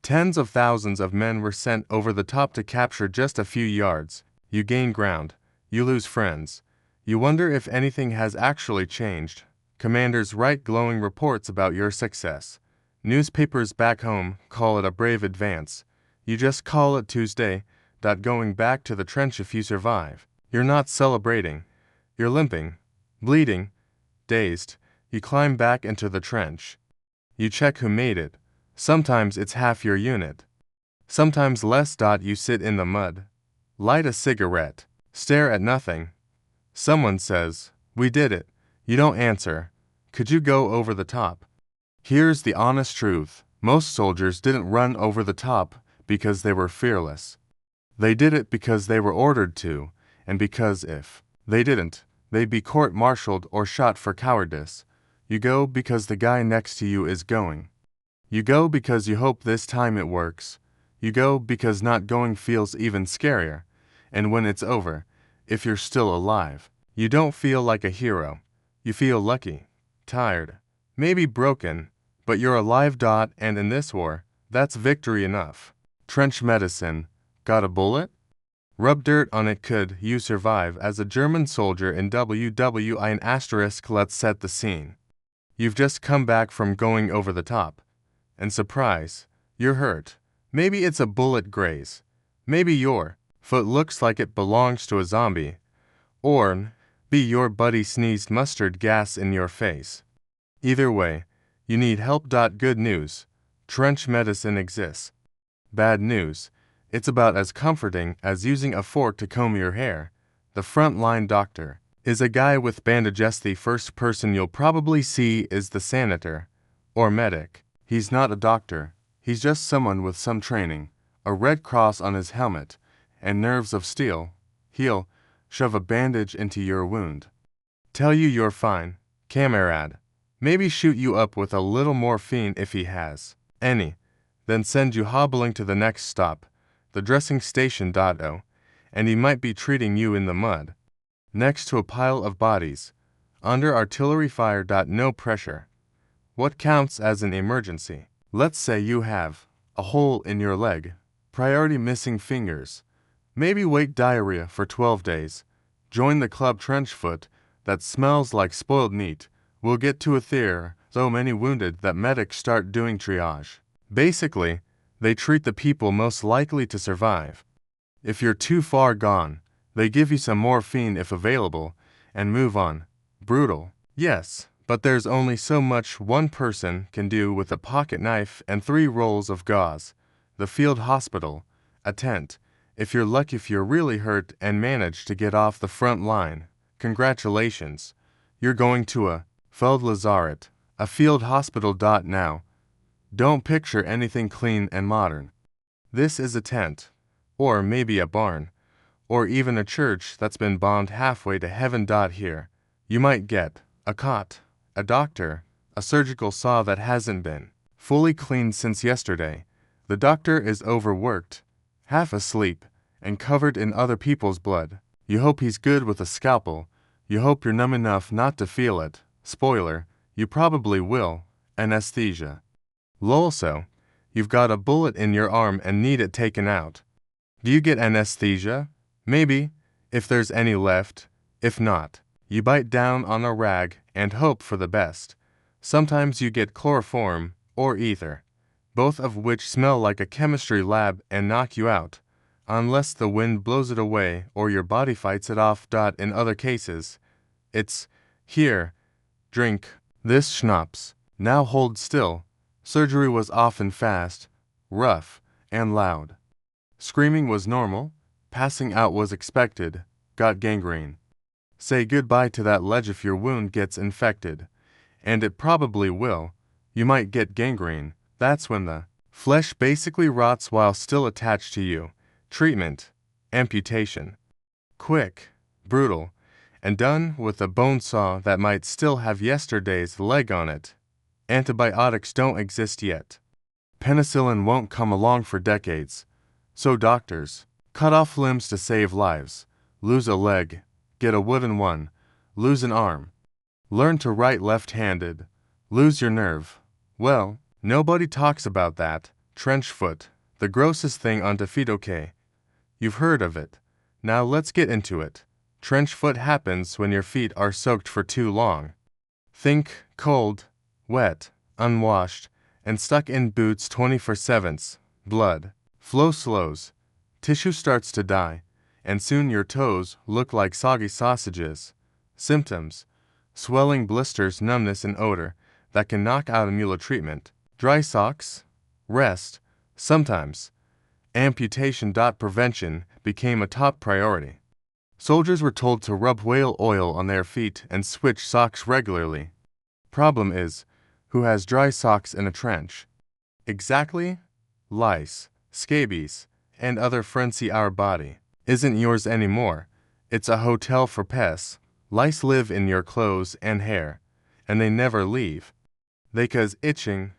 Tens of thousands of men were sent over the top to capture just a few yards. You gain ground. You lose friends. You wonder if anything has actually changed. Commanders write glowing reports about your success. Newspapers back home call it a brave advance. You just call it Tuesday. Going back to the trench if you survive. You're not celebrating. You're limping, bleeding, dazed. You climb back into the trench. You check who made it. Sometimes it's half your unit. Sometimes less. You sit in the mud. Light a cigarette. Stare at nothing. Someone says, "We did it." You don't answer. Could you go over the top? Here's the honest truth. Most soldiers didn't run over the top because they were fearless. They did it because they were ordered to, and because if they didn't, they'd be court-martialed or shot for cowardice. You go because the guy next to you is going. You go because you hope this time it works. You go because not going feels even scarier. And when it's over, if you're still alive, you don't feel like a hero. You feel lucky, tired, maybe broken, but you're alive. And in this war, that's victory enough. Trench medicine. Got a bullet? Rub dirt on it. Could you survive as a German soldier in WWI? Let's set the scene. You've just come back from going over the top. And surprise, you're hurt. Maybe it's a bullet graze. Maybe your foot looks like it belongs to a zombie. Or your buddy sneezed mustard gas in your face. Either way, you need help. Good news. Trench medicine exists. Bad news. It's about as comforting as using a fork to comb your hair. The front-line doctor is a guy with bandages. The first person you'll probably see is the senator or medic. He's not a doctor. He's just someone with some training, a red cross on his helmet, and nerves of steel. He'll shove a bandage into your wound. Tell you you're fine, camarade. Maybe shoot you up with a little morphine if he has any. Then send you hobbling to the next stop, the dressing station. And he might be treating you in the mud, next to a pile of bodies, under artillery fire. No pressure. What counts as an emergency? Let's say you have a hole in your leg, priority missing fingers, maybe weight diarrhea for 12 days. Join the club trench foot that smells like spoiled meat. We'll get to it there. So many wounded that medics start doing triage. Basically, they treat the people most likely to survive. If you're too far gone, they give you some morphine if available, and move on. Brutal, yes, but there's only so much one person can do with a pocket knife and 3 rolls of gauze. The field hospital, a tent. If you're lucky, if you're really hurt and manage to get off the front line, congratulations. You're going to a Feldlazaret, a field hospital. Now, don't picture anything clean and modern. This is a tent, or maybe a barn, or even a church that's been bombed halfway to heaven. Here, you might get a cot, a doctor, a surgical saw that hasn't been fully cleaned since yesterday. The doctor is overworked, half asleep, and covered in other people's blood. You hope he's good with a scalpel. You hope you're numb enough not to feel it. Spoiler, you probably will. Anesthesia. Also, you've got a bullet in your arm and need it taken out. Do you get anesthesia? Maybe, if there's any left. If not, you bite down on a rag and hope for the best. Sometimes you get chloroform or ether, both of which smell like a chemistry lab and knock you out, unless the wind blows it away or your body fights it off. In other cases, it's, here, drink this schnapps. Now hold still. Surgery was often fast, rough, and loud. Screaming was normal. Passing out was expected. Got gangrene. Say goodbye to that ledge if your wound gets infected. And it probably will. You might get gangrene. That's when the flesh basically rots while still attached to you. Treatment. Amputation. Quick, brutal, and done with a bone saw that might still have yesterday's leg on it. Antibiotics don't exist yet. Penicillin won't come along for decades. So doctors cut off limbs to save lives. Lose a leg, get a wooden one. Lose an arm. Learn to write left-handed. Lose your nerve. Well, nobody talks about that. Trench foot, the grossest thing on defeat. Okay, you've heard of it. Now let's get into it. Trench foot happens when your feet are soaked for too long. Think cold, wet, unwashed, and stuck in boots 24/7. Blood flow slows, tissue starts to die, and soon your toes look like soggy sausages. Symptoms: swelling, blisters, numbness, and odor that can knock out a mule treatment. Dry socks, rest, sometimes. Amputation. Prevention became a top priority. Soldiers were told to rub whale oil on their feet and switch socks regularly. Problem is, who has dry socks in a trench? Exactly. Lice, scabies, and other frenzy. Our body isn't yours anymore. It's a hotel for pests. Lice live in your clothes and hair, and they never leave. They cause itching,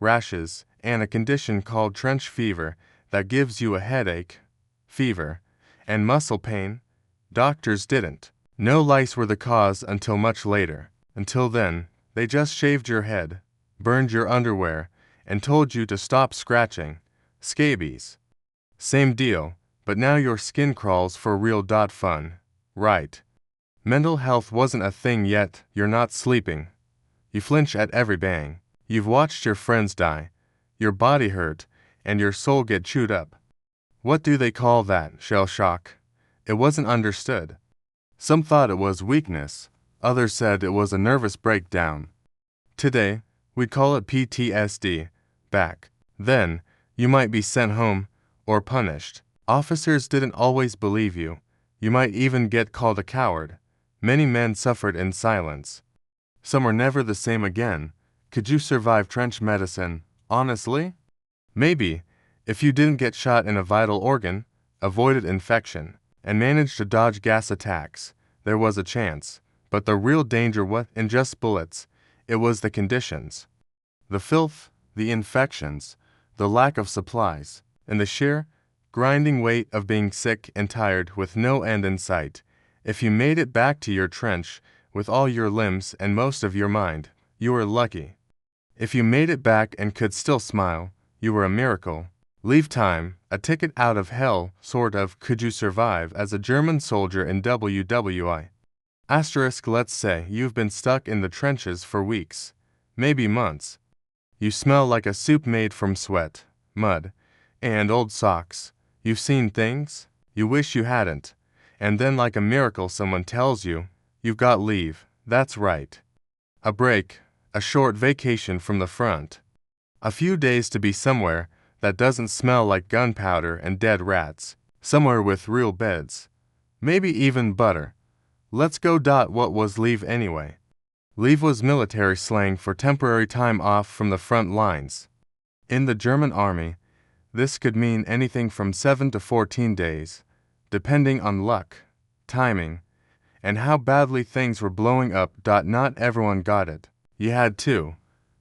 rashes, and a condition called trench fever that gives you a headache, fever, and muscle pain. Doctors didn't know lice were the cause until much later. Until then, they just shaved your head, burned your underwear, and told you to stop scratching. Scabies. Same deal, but now your skin crawls for real. Fun, right? Mental health wasn't a thing yet. You're not sleeping. You flinch at every bang. You've watched your friends die, your body hurt, and your soul get chewed up. What do they call that? Shell shock. It wasn't understood. Some thought it was weakness. Others said it was a nervous breakdown. Today, we'd call it PTSD. Back then, you might be sent home or punished. Officers didn't always believe you. You might even get called a coward. Many men suffered in silence. Some were never the same again. Could you survive trench medicine, honestly? Maybe, if you didn't get shot in a vital organ, avoided infection, and managed to dodge gas attacks, there was a chance. But the real danger wasn't just bullets. It was the conditions. The filth, the infections, the lack of supplies, and the sheer, grinding weight of being sick and tired with no end in sight. If you made it back to your trench with all your limbs and most of your mind, you were lucky. If you made it back and could still smile, you were a miracle. Leave time, a ticket out of hell, sort of. Could you survive as a German soldier in WWI? Asterisk. Let's say you've been stuck in the trenches for weeks, maybe months. You smell like a soup made from sweat, mud, and old socks. You've seen things you wish you hadn't. And then, like a miracle, someone tells you, you've got leave. That's right. A break, a short vacation from the front. A few days to be somewhere that doesn't smell like gunpowder and dead rats. Somewhere with real beds. Maybe even butter. Let's go. What was leave anyway? Leave was military slang for temporary time off from the front lines. In the German army, this could mean anything from 7 to 14 days, depending on luck, timing, and how badly things were blowing up. Not everyone got it. You had to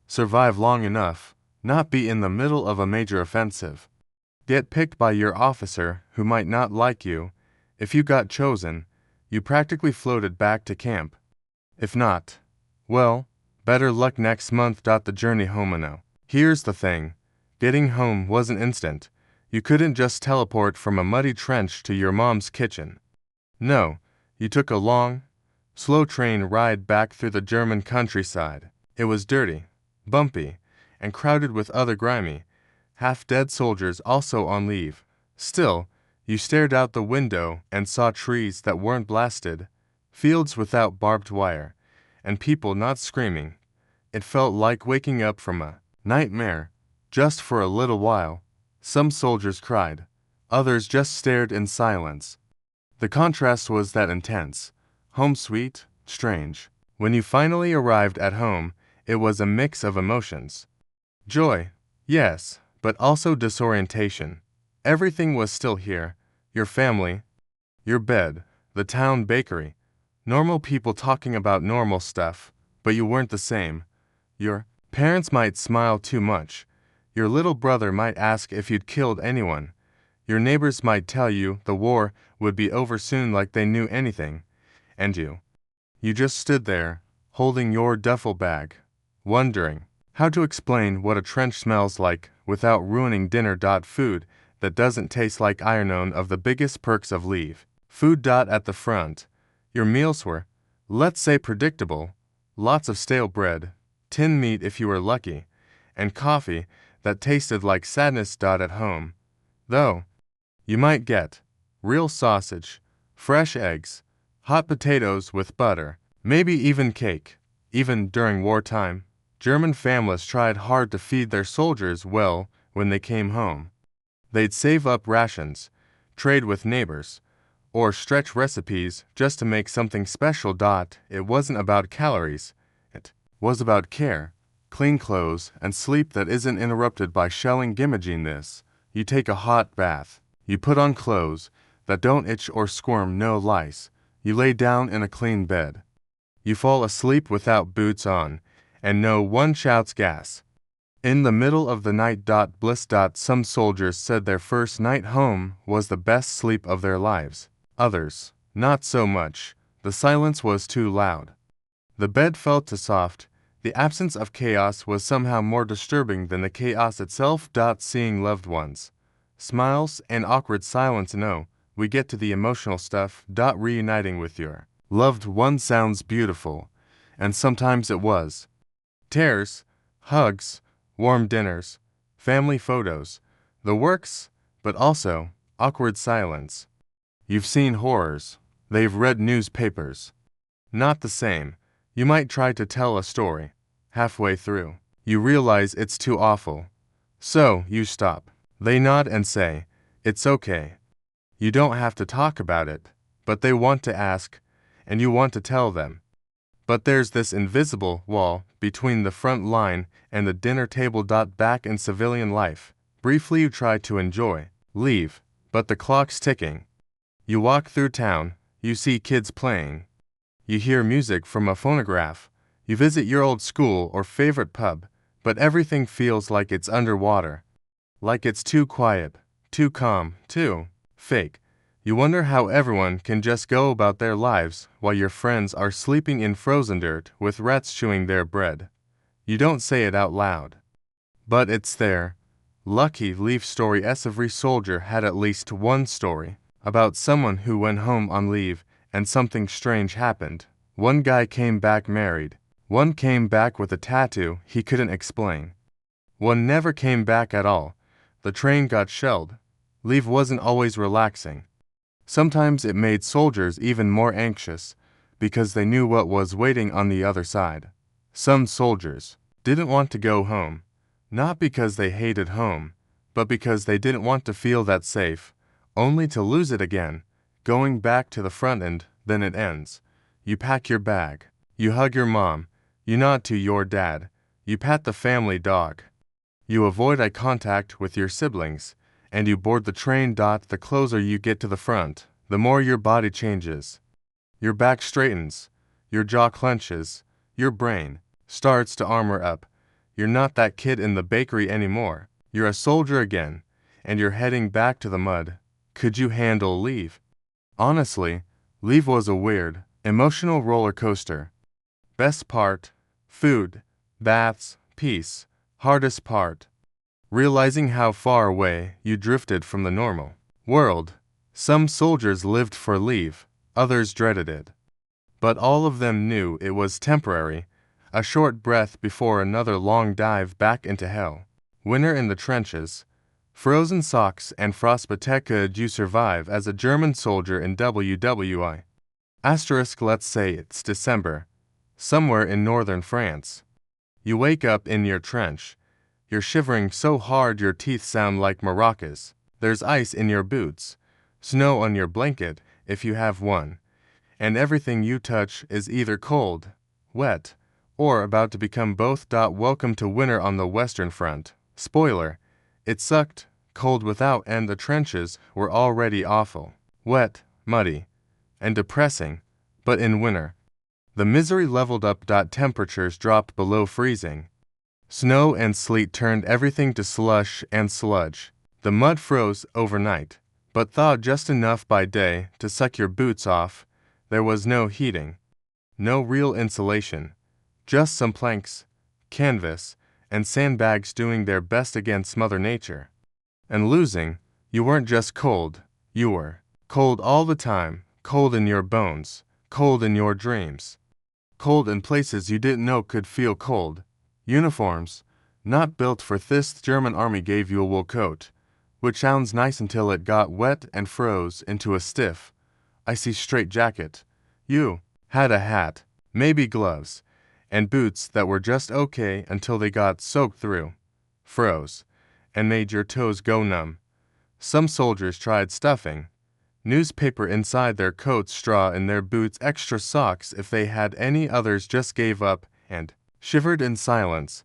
survive long enough, not be in the middle of a major offensive. Get picked by your officer, who might not like you. If you got chosen, you practically floated back to camp. If not, well, better luck next month. The journey home. Now, here's the thing. Getting home wasn't instant. You couldn't just teleport from a muddy trench to your mom's kitchen. No, you took a long, slow train ride back through the German countryside. It was dirty, bumpy, and crowded with other grimy, half-dead soldiers also on leave. Still, you stared out the window and saw trees that weren't blasted, fields without barbed wire, and people not screaming. It felt like waking up from a nightmare, just for a little while. Some soldiers cried, others just stared in silence. The contrast was that intense. Home sweet, strange. When you finally arrived at home, it was a mix of emotions. Joy, yes, but also disorientation. Everything was still here. Your family, your bed, the town bakery. Normal people talking about normal stuff, but you weren't the same. Your parents might smile too much. Your little brother might ask if you'd killed anyone. Your neighbors might tell you the war would be over soon like they knew anything. And you just stood there, holding your duffel bag, wondering how to explain what a trench smells like without ruining dinner. Food that doesn't taste like iron of the biggest perks of leave. Food. At the front, your meals were, let's say, predictable. Lots of stale bread, tinned meat if you were lucky, and coffee that tasted like sadness. At home, though, you might get real sausage, fresh eggs, hot potatoes with butter, maybe even cake. Even during wartime, German families tried hard to feed their soldiers well when they came home. They'd save up rations, trade with neighbors, or stretch recipes just to make something special. It wasn't about calories. It was about care, clean clothes, and sleep that isn't interrupted by shelling. Imagine this. You take a hot bath. You put on clothes that don't itch or squirm. No lice. You lay down in a clean bed. You fall asleep without boots on, and no one shouts gas. In the middle of the night. Bliss. Some soldiers said their first night home was the best sleep of their lives. Others, not so much. The silence was too loud. The bed felt too soft. The absence of chaos was somehow more disturbing than the chaos itself. Seeing loved ones, smiles, and awkward silence. No, we get to the emotional stuff. Reuniting with your loved one sounds beautiful, and sometimes it was. Tears, hugs, warm dinners, family photos, the works, but also awkward silence. You've seen horrors. They've read newspapers. Not the same. You might try to tell a story. Halfway through, you realize it's too awful. So, you stop. They nod and say, "It's okay." You don't have to talk about it, but they want to ask, and you want to tell them. But there's this invisible wall between the front line and the dinner table. Back in civilian life, briefly you try to enjoy, leave, but the clock's ticking. You walk through town, you see kids playing. You hear music from a phonograph. You visit your old school or favorite pub, but everything feels like it's underwater. Like it's too quiet, too calm, too fake. You wonder how everyone can just go about their lives while your friends are sleeping in frozen dirt with rats chewing their bread. You don't say it out loud, but it's there. Lucky leave story. Every soldier had at least one story about someone who went home on leave and something strange happened. One guy came back married. One came back with a tattoo he couldn't explain. One never came back at all. The train got shelled. Leave wasn't always relaxing. Sometimes it made soldiers even more anxious because they knew what was waiting on the other side. Some soldiers didn't want to go home, not because they hated home, but because they didn't want to feel that safe, only to lose it again. Going back to the front end, then it ends. You pack your bag. You hug your mom. You nod to your dad. You pat the family dog. You avoid eye contact with your siblings, and you board the train. The closer you get to the front, the more your body changes. Your back straightens. Your jaw clenches. Your brain starts to armor up. You're not that kid in the bakery anymore. You're a soldier again, and you're heading back to the mud. Could you handle leave? Honestly, leave was a weird, emotional roller coaster. Best part, food, baths, peace. Hardest part, realizing how far away you drifted from the normal world. Some soldiers lived for leave, others dreaded it. But all of them knew it was temporary, a short breath before another long dive back into hell. Winter in the trenches, frozen socks and frostbite. Could you survive as a German soldier in WWI? Let's say it's December, somewhere in northern France. You wake up in your trench. You're shivering so hard your teeth sound like maracas. There's ice in your boots, snow on your blanket if you have one, and everything you touch is either cold, wet, or about to become both. Welcome to winter on the Western Front. Spoiler, it sucked, cold without, and the trenches were already awful, wet, muddy, and depressing, But in winter, the misery leveled up. Temperatures dropped below freezing. Snow and sleet turned everything to slush and sludge. The mud froze overnight, but thawed just enough by day to suck your boots off. There was no heating, no real insulation, just some planks, canvas, and sandbags doing their best against Mother Nature. And losing, you weren't just cold, you were cold all the time, cold in your bones, cold in your dreams, cold in places you didn't know could feel cold. Uniforms, not built for this. German army gave you a wool coat, which sounds nice until it got wet and froze into a stiff, icy straight jacket. You had a hat, maybe gloves, and boots that were just okay until they got soaked through, froze, and made your toes go numb. Some soldiers tried stuffing newspaper inside their coats, straw in their boots, extra socks if they had any. Others just gave up and shivered in silence,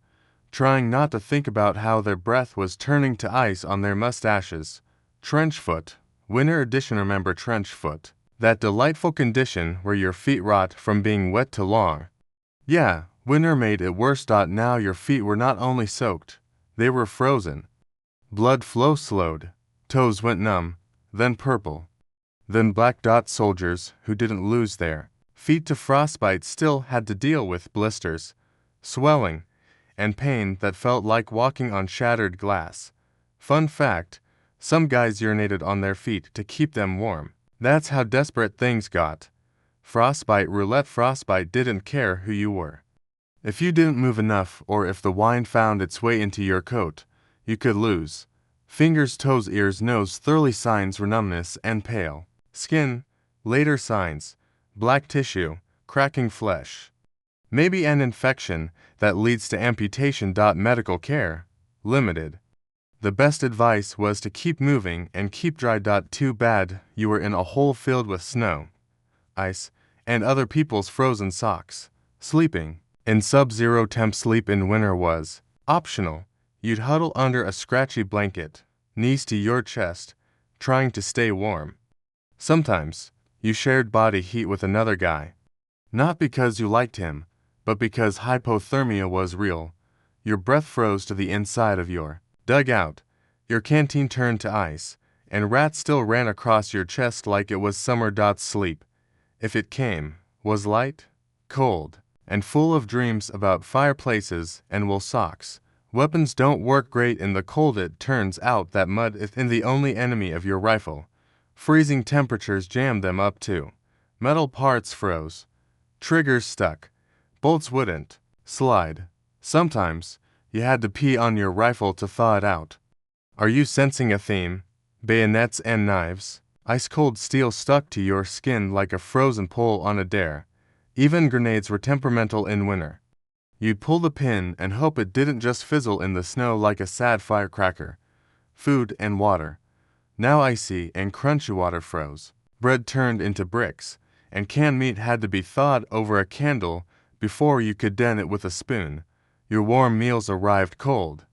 trying not to think about how their breath was turning to ice on their mustaches. Trench foot, winter edition. Remember trench foot? That delightful condition where your feet rot from being wet too long. Yeah, winter made it worse. Now your feet were not only soaked, they were frozen. Blood flow slowed, toes went numb, then purple, then black. Soldiers who didn't lose their feet to frostbite still had to deal with blisters, swelling, and pain that felt like walking on shattered glass. Fun fact, some guys urinated on their feet to keep them warm. That's how desperate things got. Frostbite roulette. Frostbite didn't care who you were. If you didn't move enough, or if the wine found its way into your coat, you could lose. Fingers, toes, ears, nose. Thoroughly signs were numbness and pale skin. Later signs, black tissue, cracking flesh. Maybe an infection that leads to amputation. Medical care, limited. The best advice was to keep moving and keep dry. Too bad you were in a hole filled with snow, ice, and other people's frozen socks. Sleeping in sub-zero temp. Sleep in winter was optional. You'd huddle under a scratchy blanket, knees to your chest, trying to stay warm. Sometimes, you shared body heat with another guy. Not because you liked him, but because hypothermia was real. Your breath froze to the inside of your dugout, your canteen turned to ice, and rats still ran across your chest like it was summer. Sleep, if it came, was light, cold, and full of dreams about fireplaces and wool socks. Weapons don't work great in the cold. It turns out that mud is the only enemy of your rifle. Freezing temperatures jammed them up too. Metal parts froze. Triggers stuck. Bolts wouldn't slide. Sometimes, you had to pee on your rifle to thaw it out. Are you sensing a theme? Bayonets and knives. Ice-cold steel stuck to your skin like a frozen pole on a dare. Even grenades were temperamental in winter. You'd pull the pin and hope it didn't just fizzle in the snow like a sad firecracker. Food and water. Now icy and crunchy. Water froze. Bread turned into bricks, and canned meat had to be thawed over a candle before you could den it with a spoon. Your warm meals arrived cold.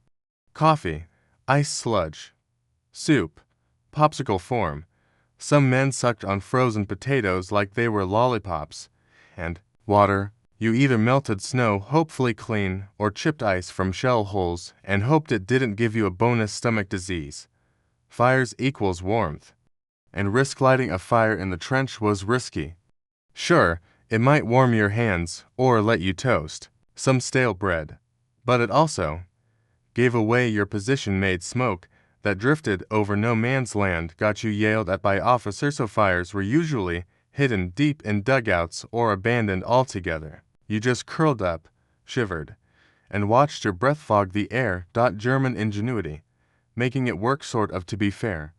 Coffee, ice sludge. Soup, popsicle form. Some men sucked on frozen potatoes like they were lollipops. And water, you either melted snow, hopefully clean, or chipped ice from shell holes and hoped it didn't give you a bonus stomach disease. Fires equals warmth. And risk lighting a fire in the trench was risky. Sure, it might warm your hands or let you toast some stale bread. But it also gave away your position, made smoke that drifted over no man's land, got you yelled at by officers. So fires were usually hidden deep in dugouts or abandoned altogether. You just curled up, shivered, and watched your breath fog the air. German ingenuity, making it work. Sort of. To be fair,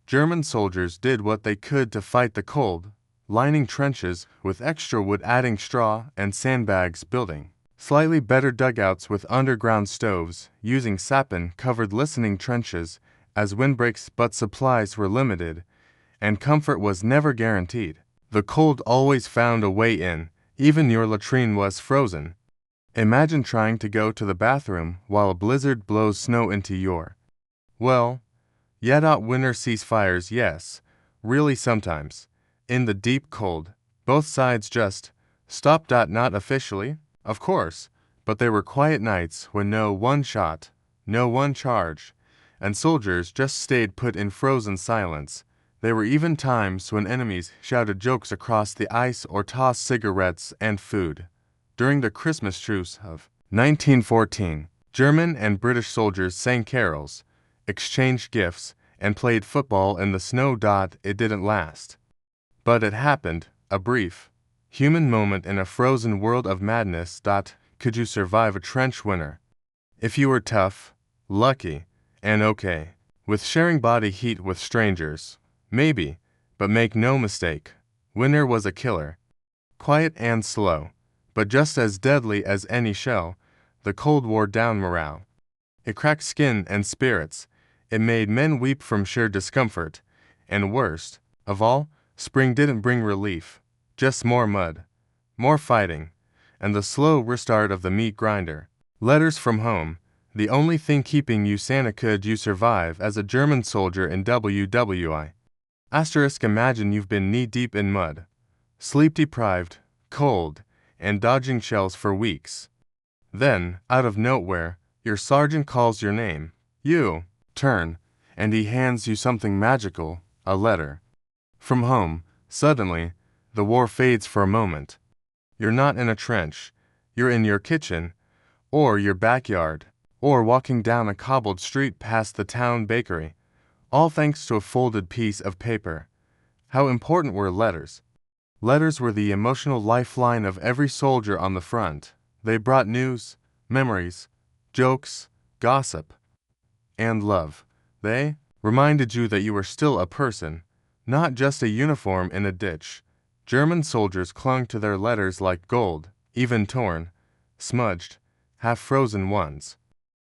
German soldiers did what they could to fight the cold, lining trenches with extra wood, adding straw and sandbags, building slightly better dugouts with underground stoves, using sapin-covered listening trenches as windbreaks. But supplies were limited, and comfort was never guaranteed. The cold always found a way in, even your latrine was frozen. Imagine trying to go to the bathroom while a blizzard blows snow into your well, yeah. Winter ceasefires, yes, really sometimes. In the deep cold, Both sides just stopped. Not officially, of course, but there were quiet nights when no one shot, no one charged, and soldiers just stayed put in frozen silence. There were even times when enemies shouted jokes across the ice or tossed cigarettes and food. During the Christmas truce of 1914, German and British soldiers sang carols, exchanged gifts, and played football in the snow. It didn't last. But it happened, a brief, human moment in a frozen world of madness. Could you survive a trench winter? If you were tough, lucky, and okay, with sharing body heat with strangers, maybe, but make no mistake, winter was a killer. Quiet and slow, but just as deadly as any shell. The Cold War down morale. It cracked skin and spirits. It made men weep from sheer discomfort. And worst of all, spring didn't bring relief. Just more mud, more fighting, and the slow restart of the meat grinder. Letters from home, the only thing keeping you Santa. Could you survive as a German soldier in WWI? Imagine you've been knee-deep in mud, sleep-deprived, cold, and dodging shells for weeks. Then, out of nowhere, your sergeant calls your name. You turn, and he hands you something magical, a letter. From home, suddenly, the war fades for a moment. You're not in a trench. You're in your kitchen, or your backyard, or walking down a cobbled street past the town bakery, all thanks to a folded piece of paper. How important were letters? Letters were the emotional lifeline of every soldier on the front. They brought news, memories, jokes, gossip, and love. They reminded you that you were still a person, not just a uniform in a ditch. German soldiers clung to their letters like gold, even torn, smudged, half-frozen ones.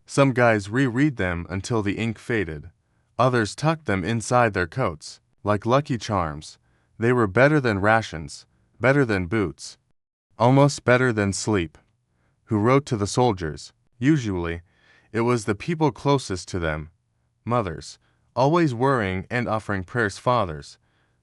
Some guys reread them until the ink faded. Others tucked them inside their coats, like lucky charms. They were better than rations, better than boots, almost better than sleep. Who wrote to the soldiers? Usually, it was the people closest to them. Mothers, always worrying and offering prayers. Fathers,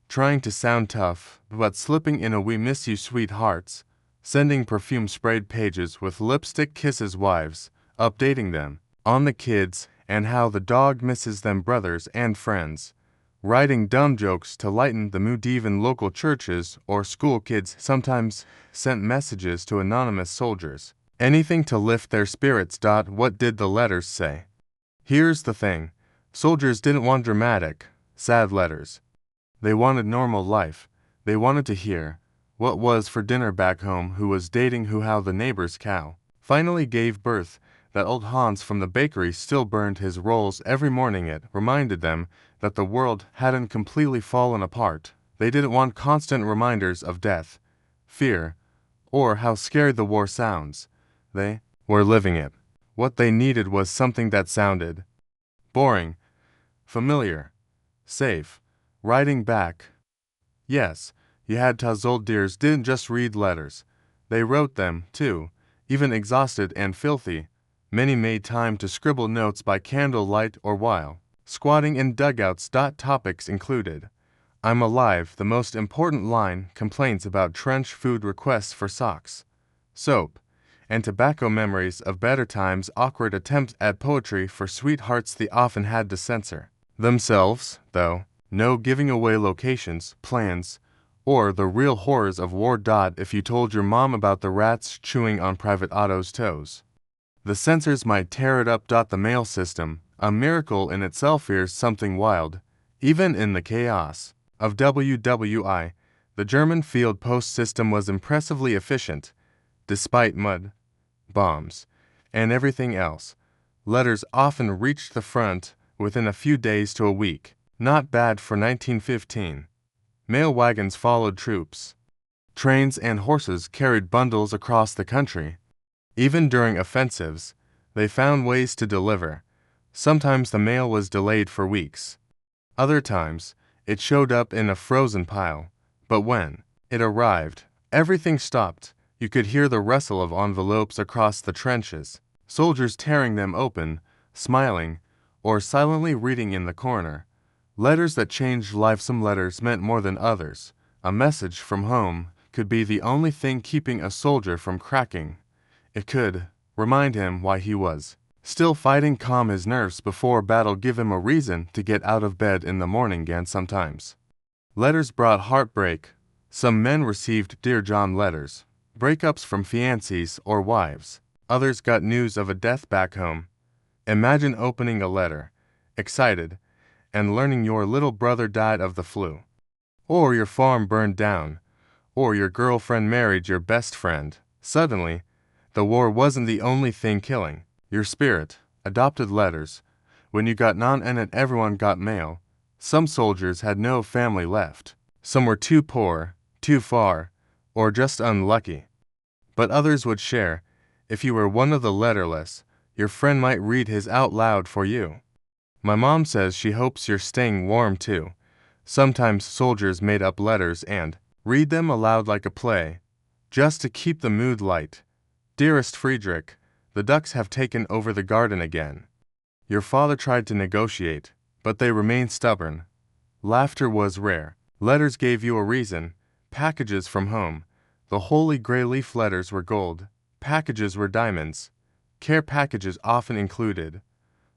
trying to sound tough, but slipping in a "we miss you, sweethearts," sending perfume-sprayed pages with lipstick kisses. Wives, updating them on the kids and how the dog misses them. Brothers and friends, writing dumb jokes to lighten the mood. Even local churches or school kids sometimes sent messages to anonymous soldiers. Anything to lift their spirits. What did the letters say? Here's the thing. Soldiers didn't want dramatic, sad letters. They wanted normal life. They wanted to hear what was for dinner back home, who was dating who, how the neighbor's cow finally gave birth, that old Hans from the bakery still burned his rolls every morning. It reminded them that the world hadn't completely fallen apart. They didn't want constant reminders of death, fear, or how scary the war sounds. They were living it. What they needed was something that sounded boring, familiar, safe. Writing back. Yes, you had to. Soldiers didn't just read letters. They wrote them, too, even exhausted and filthy. Many made time to scribble notes by candlelight or while squatting in dugouts. Topics included: I'm alive, the most important line, complaints about trench food, requests for socks, soap, and tobacco, memories of better times, awkward attempts at poetry for sweethearts they often had to censor themselves, though. No giving away locations, plans, or the real horrors of war. If you told your mom about the rats chewing on Private Otto's toes, the censors might tear it up. The mail system, a miracle in itself. Here's something wild. Even in the chaos of WWI, the German field post system was impressively efficient. Despite mud, bombs, and everything else, letters often reached the front within a few days to a week. Not bad for 1915. Mail wagons followed troops. Trains and horses carried bundles across the country. Even during offensives, they found ways to deliver. Sometimes the mail was delayed for weeks. Other times, it showed up in a frozen pile. But when it arrived, everything stopped. You could hear the rustle of envelopes across the trenches, soldiers tearing them open, smiling, or silently reading in the corner. Letters that changed life. Some letters meant more than others. A message from home could be the only thing keeping a soldier from cracking. It could remind him why he was still fighting, calm his nerves before battle, give him a reason to get out of bed in the morning. And sometimes letters brought heartbreak. Some men received Dear John letters, breakups from fiancés or wives. Others got news of a death back home. Imagine opening a letter, excited, and learning your little brother died of the flu, or your farm burned down, or your girlfriend married your best friend. Suddenly, the war wasn't the only thing killing your spirit. Adopted letters. When you got none and everyone got mail, some soldiers had no family left. Some were too poor, too far, or just unlucky. But others would share. If you were one of the letterless, your friend might read his out loud for you. My mom says she hopes you're staying warm too. Sometimes soldiers made up letters and read them aloud like a play, just to keep the mood light. Dearest Friedrich, the ducks have taken over the garden again. Your father tried to negotiate, but they remained stubborn. Laughter was rare. Letters gave you a reason. Packages from home. The holy gray leaf letters were gold. Packages were diamonds. Care packages often included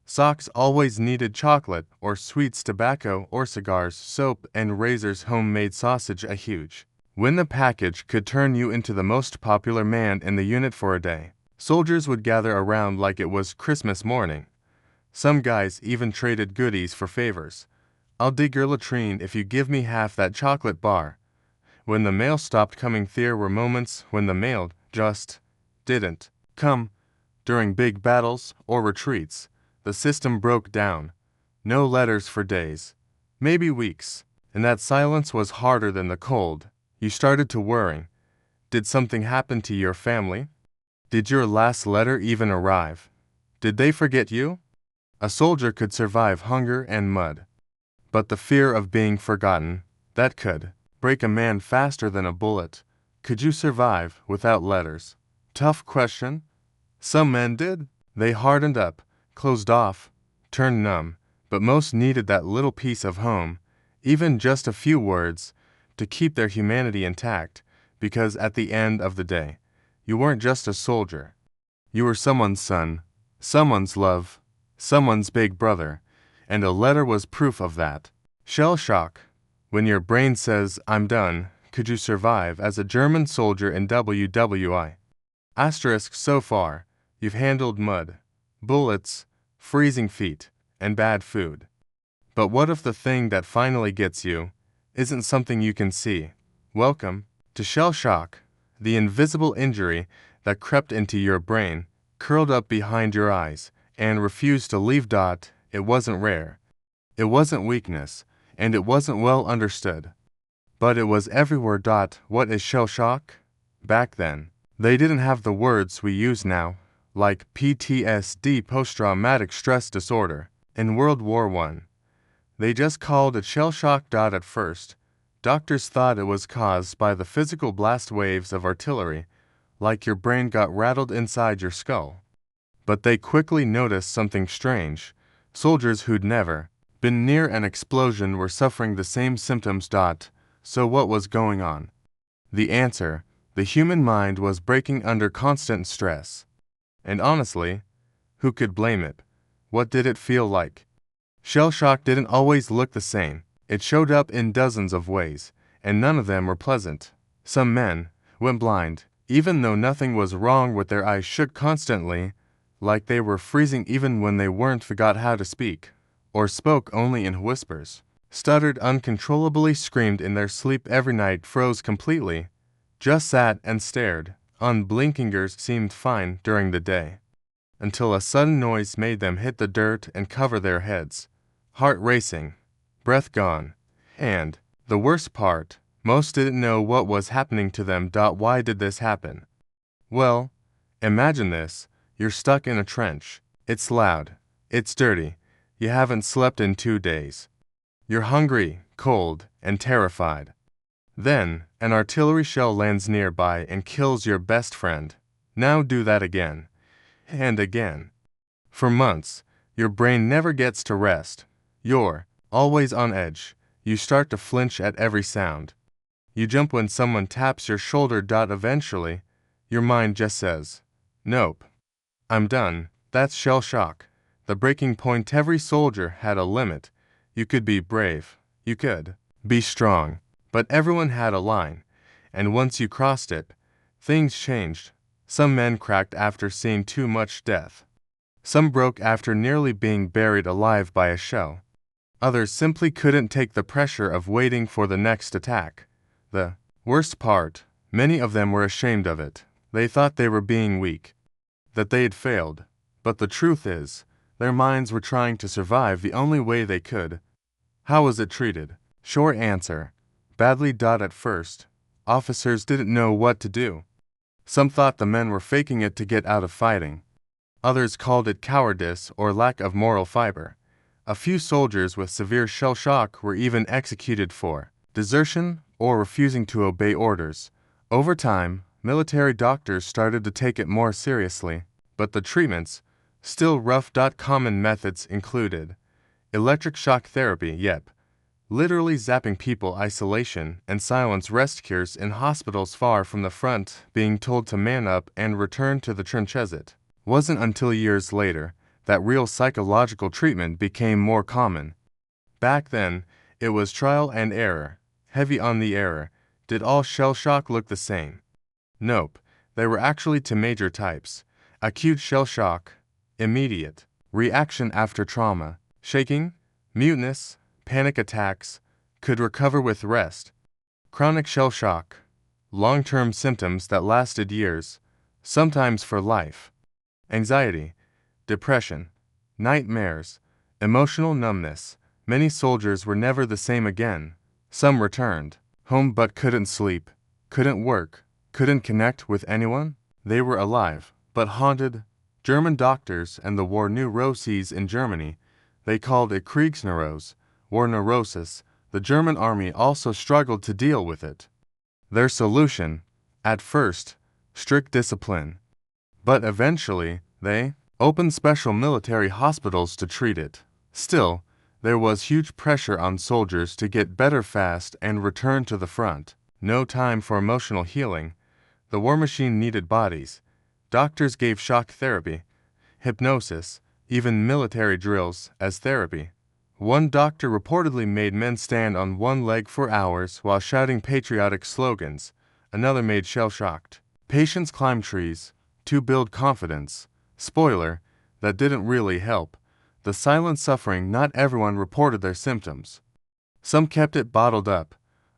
socks, always needed chocolate or sweets, tobacco or cigars, soap and razors, homemade sausage, a huge when the package could turn you into the most popular man in the unit for a day. Soldiers would gather around like it was Christmas morning. Some guys even traded goodies for favors. I'll dig your latrine if you give me half that chocolate bar. When the mail stopped coming, there were moments when the mail just didn't come. During big battles or retreats, the system broke down. No letters for days, maybe weeks, and that silence was harder than the cold. You started to worry. Did something happen to your family? Did your last letter even arrive? Did they forget you? A soldier could survive hunger and mud, but the fear of being forgotten, that could break a man faster than a bullet. Could you survive without letters? Tough question. Some men did. They hardened up, closed off, turned numb, but most needed that little piece of home, even just a few words, to keep their humanity intact, because at the end of the day, you weren't just a soldier. You were someone's son, someone's love, someone's big brother, and a letter was proof of that. Shell shock. When your brain says, I'm done, could you survive as a German soldier in WWI? Asterisk, so far, you've handled mud, bullets, freezing feet, and bad food. But what if the thing that finally gets you isn't something you can see? Welcome to shell shock, the invisible injury that crept into your brain, curled up behind your eyes, and refused to leave. It wasn't rare. It wasn't weakness, and it wasn't well understood. But it was everywhere. What is shell shock? Back then, they didn't have the words we use now, like PTSD, post-traumatic stress disorder, in World War I. They just called it shell shock. At first, doctors thought it was caused by the physical blast waves of artillery, like your brain got rattled inside your skull. But they quickly noticed something strange. Soldiers who'd never been near an explosion were suffering the same symptoms. So what was going on? The answer: the human mind was breaking under constant stress. And honestly, who could blame it? What did it feel like? Shell shock didn't always look the same. It showed up in dozens of ways, and none of them were pleasant. Some men went blind, even though nothing was wrong with their eyes, shook constantly, like they were freezing even when they weren't, forgot how to speak, or spoke only in whispers, stuttered uncontrollably, screamed in their sleep every night, froze completely, just sat and stared. Unblinkingers seemed fine during the day, until a sudden noise made them hit the dirt and cover their heads. Heart racing, breath gone, and, the worst part, most didn't know what was happening to them. Why did this happen? Well, imagine this. You're stuck in a trench. It's loud. It's dirty. You haven't slept in 2 days. You're hungry, cold, and terrified. Then, an artillery shell lands nearby and kills your best friend. Now do that again. And again. For months, your brain never gets to rest. You're always on edge. You start to flinch at every sound. You jump when someone taps your shoulder. Eventually, your mind just says, nope, I'm done. That's shell shock. The breaking point. Every soldier had a limit. You could be brave. You could be strong. But everyone had a line. And once you crossed it, things changed. Some men cracked after seeing too much death. Some broke after nearly being buried alive by a shell. Others simply couldn't take the pressure of waiting for the next attack. The worst part, many of them were ashamed of it. They thought they were being weak, that they had failed. But the truth is, their minds were trying to survive the only way they could. How was it treated? Short answer, badly. At first, officers didn't know what to do. Some thought the men were faking it to get out of fighting. Others called it cowardice or lack of moral fiber. A few soldiers with severe shell shock were even executed for desertion or refusing to obey orders. Over time, military doctors started to take it more seriously, but the treatments, still rough. Common methods included electric shock therapy, literally zapping people, isolation and silence, rest cures in hospitals far from the front, being told to man up and return to the trenches. It wasn't until years later that real psychological treatment became more common. Back then, it was trial and error, heavy on the error. Did all shell shock look the same? Nope, there were actually two major types. Acute shell shock, immediate reaction after trauma, shaking, muteness, panic attacks, could recover with rest. Chronic shell shock, long-term symptoms that lasted years, sometimes for life. Anxiety, depression, nightmares, emotional numbness. Many soldiers were never the same again. Some returned home but couldn't sleep, couldn't work, couldn't connect with anyone. They were alive, but haunted. German doctors and the war neuroses in Germany, they called it Kriegsneurose, war neurosis. The German army also struggled to deal with it. Their solution, at first, strict discipline. But eventually, they opened special military hospitals to treat it. Still, there was huge pressure on soldiers to get better fast and return to the front. No time for emotional healing. The war machine needed bodies. Doctors gave shock therapy, hypnosis, even military drills as therapy. One doctor reportedly made men stand on one leg for hours while shouting patriotic slogans. Another made shell-shocked patients climb trees to build confidence. Spoiler, that didn't really help. The silent suffering. Not everyone reported their symptoms. Some kept it bottled up,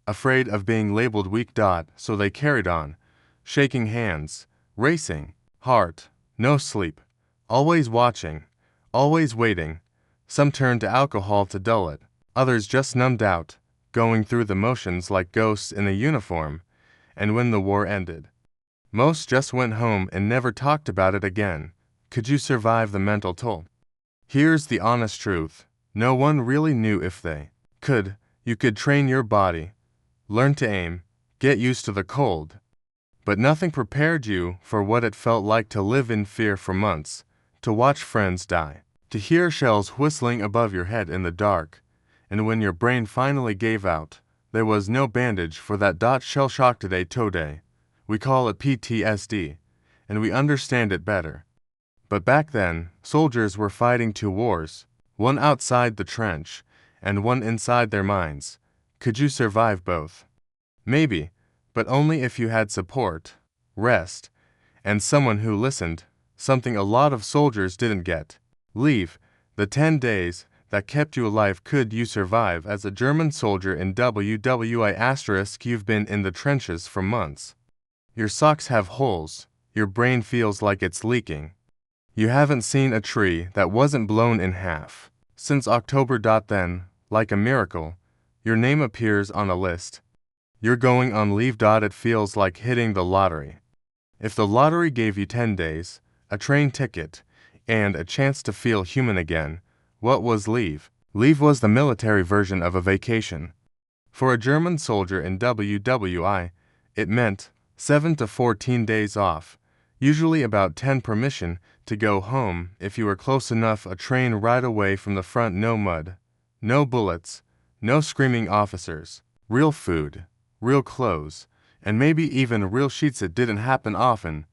afraid of being labeled weak. So they carried on, shaking hands, racing heart, no sleep, always watching, always waiting. Some turned to alcohol to dull it. Others just numbed out, going through the motions like ghosts in a uniform. And when the war ended, most just went home and never talked about it again. Could you survive the mental toll? Here's the honest truth. No one really knew if they could. You could train your body, learn to aim, get used to the cold. But nothing prepared you for what it felt like to live in fear for months, to watch friends die, to hear shells whistling above your head in the dark. And when your brain finally gave out, there was no bandage for that. Shell shock today. We call it PTSD, and we understand it better. But back then, soldiers were fighting two wars, one outside the trench, and one inside their minds. Could you survive both? Maybe, but only if you had support, rest, and someone who listened, something a lot of soldiers didn't get. Leave, the 10 days that kept you alive. Could you survive as a German soldier in WWI*? You've been in the trenches for months. Your socks have holes, your brain feels like it's leaking. You haven't seen a tree that wasn't blown in half since October. Then, like a miracle, your name appears on a list. You're going on leave. It feels like hitting the lottery. If the lottery gave you 10 days, a train ticket, and a chance to feel human again, what was leave? Leave was the military version of a vacation. For a German soldier in WWI, it meant 7 to 14 days off, usually about 10 permission to go home if you were close enough. A train ride away from the front. No mud, no bullets, no screaming officers, real food, real clothes, and maybe even real sheets. It didn't happen often,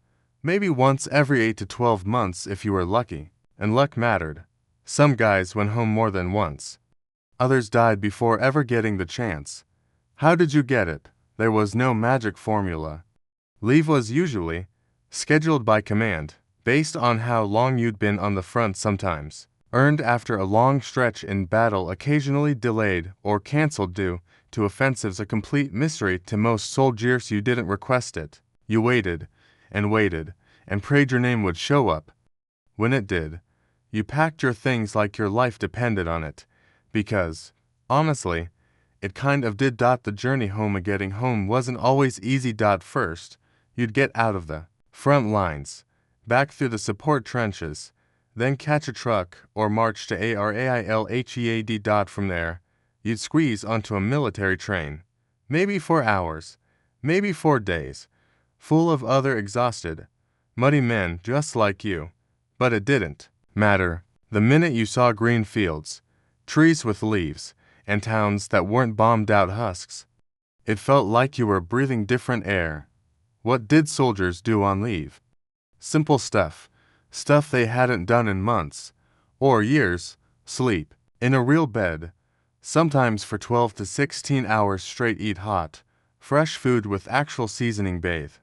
maybe once every 8 to 12 months if you were lucky, and luck mattered. Some guys went home more than once. Others died before ever getting the chance. How did you get it? There was no magic formula. Leave was usually scheduled by command, based on how long you'd been on the front, sometimes earned after a long stretch in battle, occasionally delayed or canceled due to offensives, a complete mystery to most soldiers. You didn't request it. You waited and prayed your name would show up. When it did, you packed your things like your life depended on it, because, honestly, it kind of did. The journey home, getting home wasn't always easy. First, you'd get out of the front lines, back through the support trenches, then catch a truck or march to ARAILHEAD. From there, you'd squeeze onto a military train, maybe 4 hours, maybe 4 days, full of other exhausted, muddy men just like you. But it didn't matter. The minute you saw green fields, trees with leaves, and towns that weren't bombed out husks, it felt like you were breathing different air. What did soldiers do on leave? Simple stuff they hadn't done in months or years. Sleep in a real bed, sometimes for 12 to 16 hours straight. Eat hot, fresh food with actual seasoning. Bathe,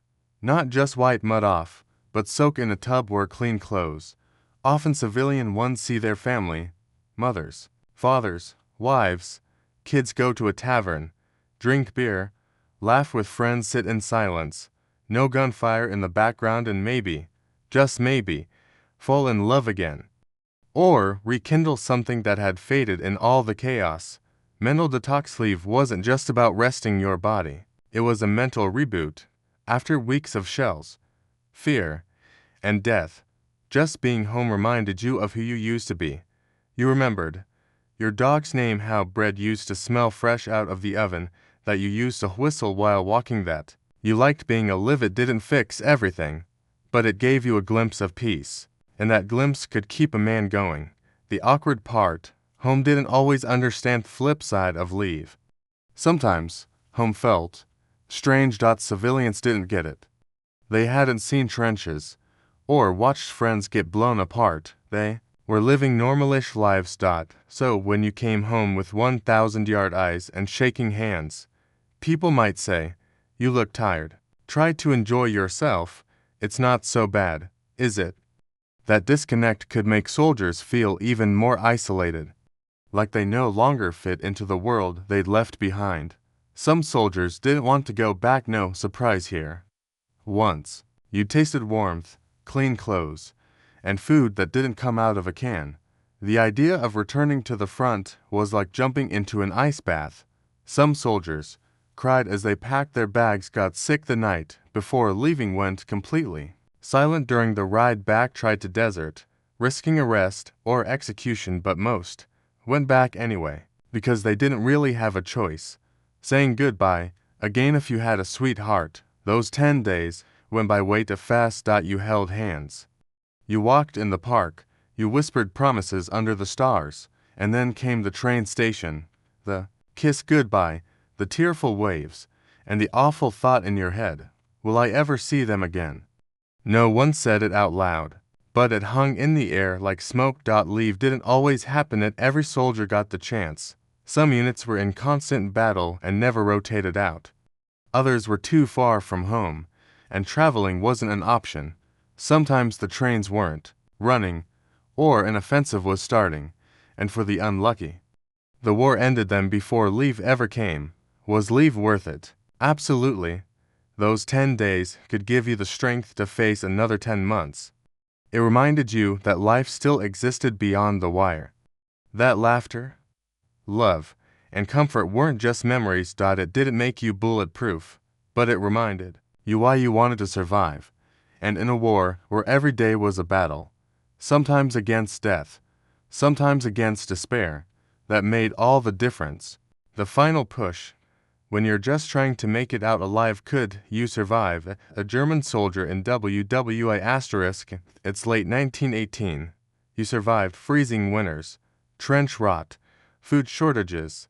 not just wipe mud off, but soak in a tub. Wear clean clothes, often civilian ones. See their family, mothers, fathers, wives, kids. Go to a tavern, drink beer, laugh with friends. Sit in silence, no gunfire in the background, and maybe, just maybe, fall in love again. Or rekindle something that had faded in all the chaos. Mental detox. Leave wasn't just about resting your body. It was a mental reboot. After weeks of shells, fear, and death, just being home reminded you of who you used to be. You remembered your dog's name, how bread used to smell fresh out of the oven, that you used to whistle while walking, that you liked being alive. It didn't fix everything, but it gave you a glimpse of peace, and that glimpse could keep a man going. The awkward part, home didn't always understand the flip side of leave. Sometimes, home felt strange. Civilians didn't get it. They hadn't seen trenches or watched friends get blown apart. They were living normalish lives. So when you came home with 1,000-yard eyes and shaking hands, people might say, "You look tired. Try to enjoy yourself. It's not so bad, is it?" That disconnect could make soldiers feel even more isolated, like they no longer fit into the world they'd left behind. Some soldiers didn't want to go back. No surprise here. Once, you tasted warmth, clean clothes, and food that didn't come out of a can. The idea of returning to the front was like jumping into an ice bath. Some soldiers cried as they packed their bags, got sick the night before leaving, went completely silent during the ride back, tried to desert, risking arrest or execution, but most went back anyway, because they didn't really have a choice. Saying goodbye again if you had a sweetheart. Those 10 days went by way too fast. You held hands, you walked in the park, you whispered promises under the stars, and then came the train station, the kiss goodbye, the tearful waves, and the awful thought in your head, will I ever see them again? No one said it out loud, but it hung in the air like smoke. Leave didn't always happen. Every soldier got the chance. Some units were in constant battle and never rotated out. Others were too far from home, and traveling wasn't an option. Sometimes the trains weren't running, or an offensive was starting, and for the unlucky, the war ended them before leave ever came. Was leave worth it? Absolutely. Those 10 days could give you the strength to face another 10 months. It reminded you that life still existed beyond the wire. That laughter, love, and comfort weren't just memories. It didn't make you bulletproof, but it reminded you why you wanted to survive. And in a war where every day was a battle, sometimes against death, sometimes against despair, that made all the difference. The final push, when you're just trying to make it out alive. Could you survive? A German soldier in WWI*. It's late 1918. You survived freezing winters, trench rot, food shortages,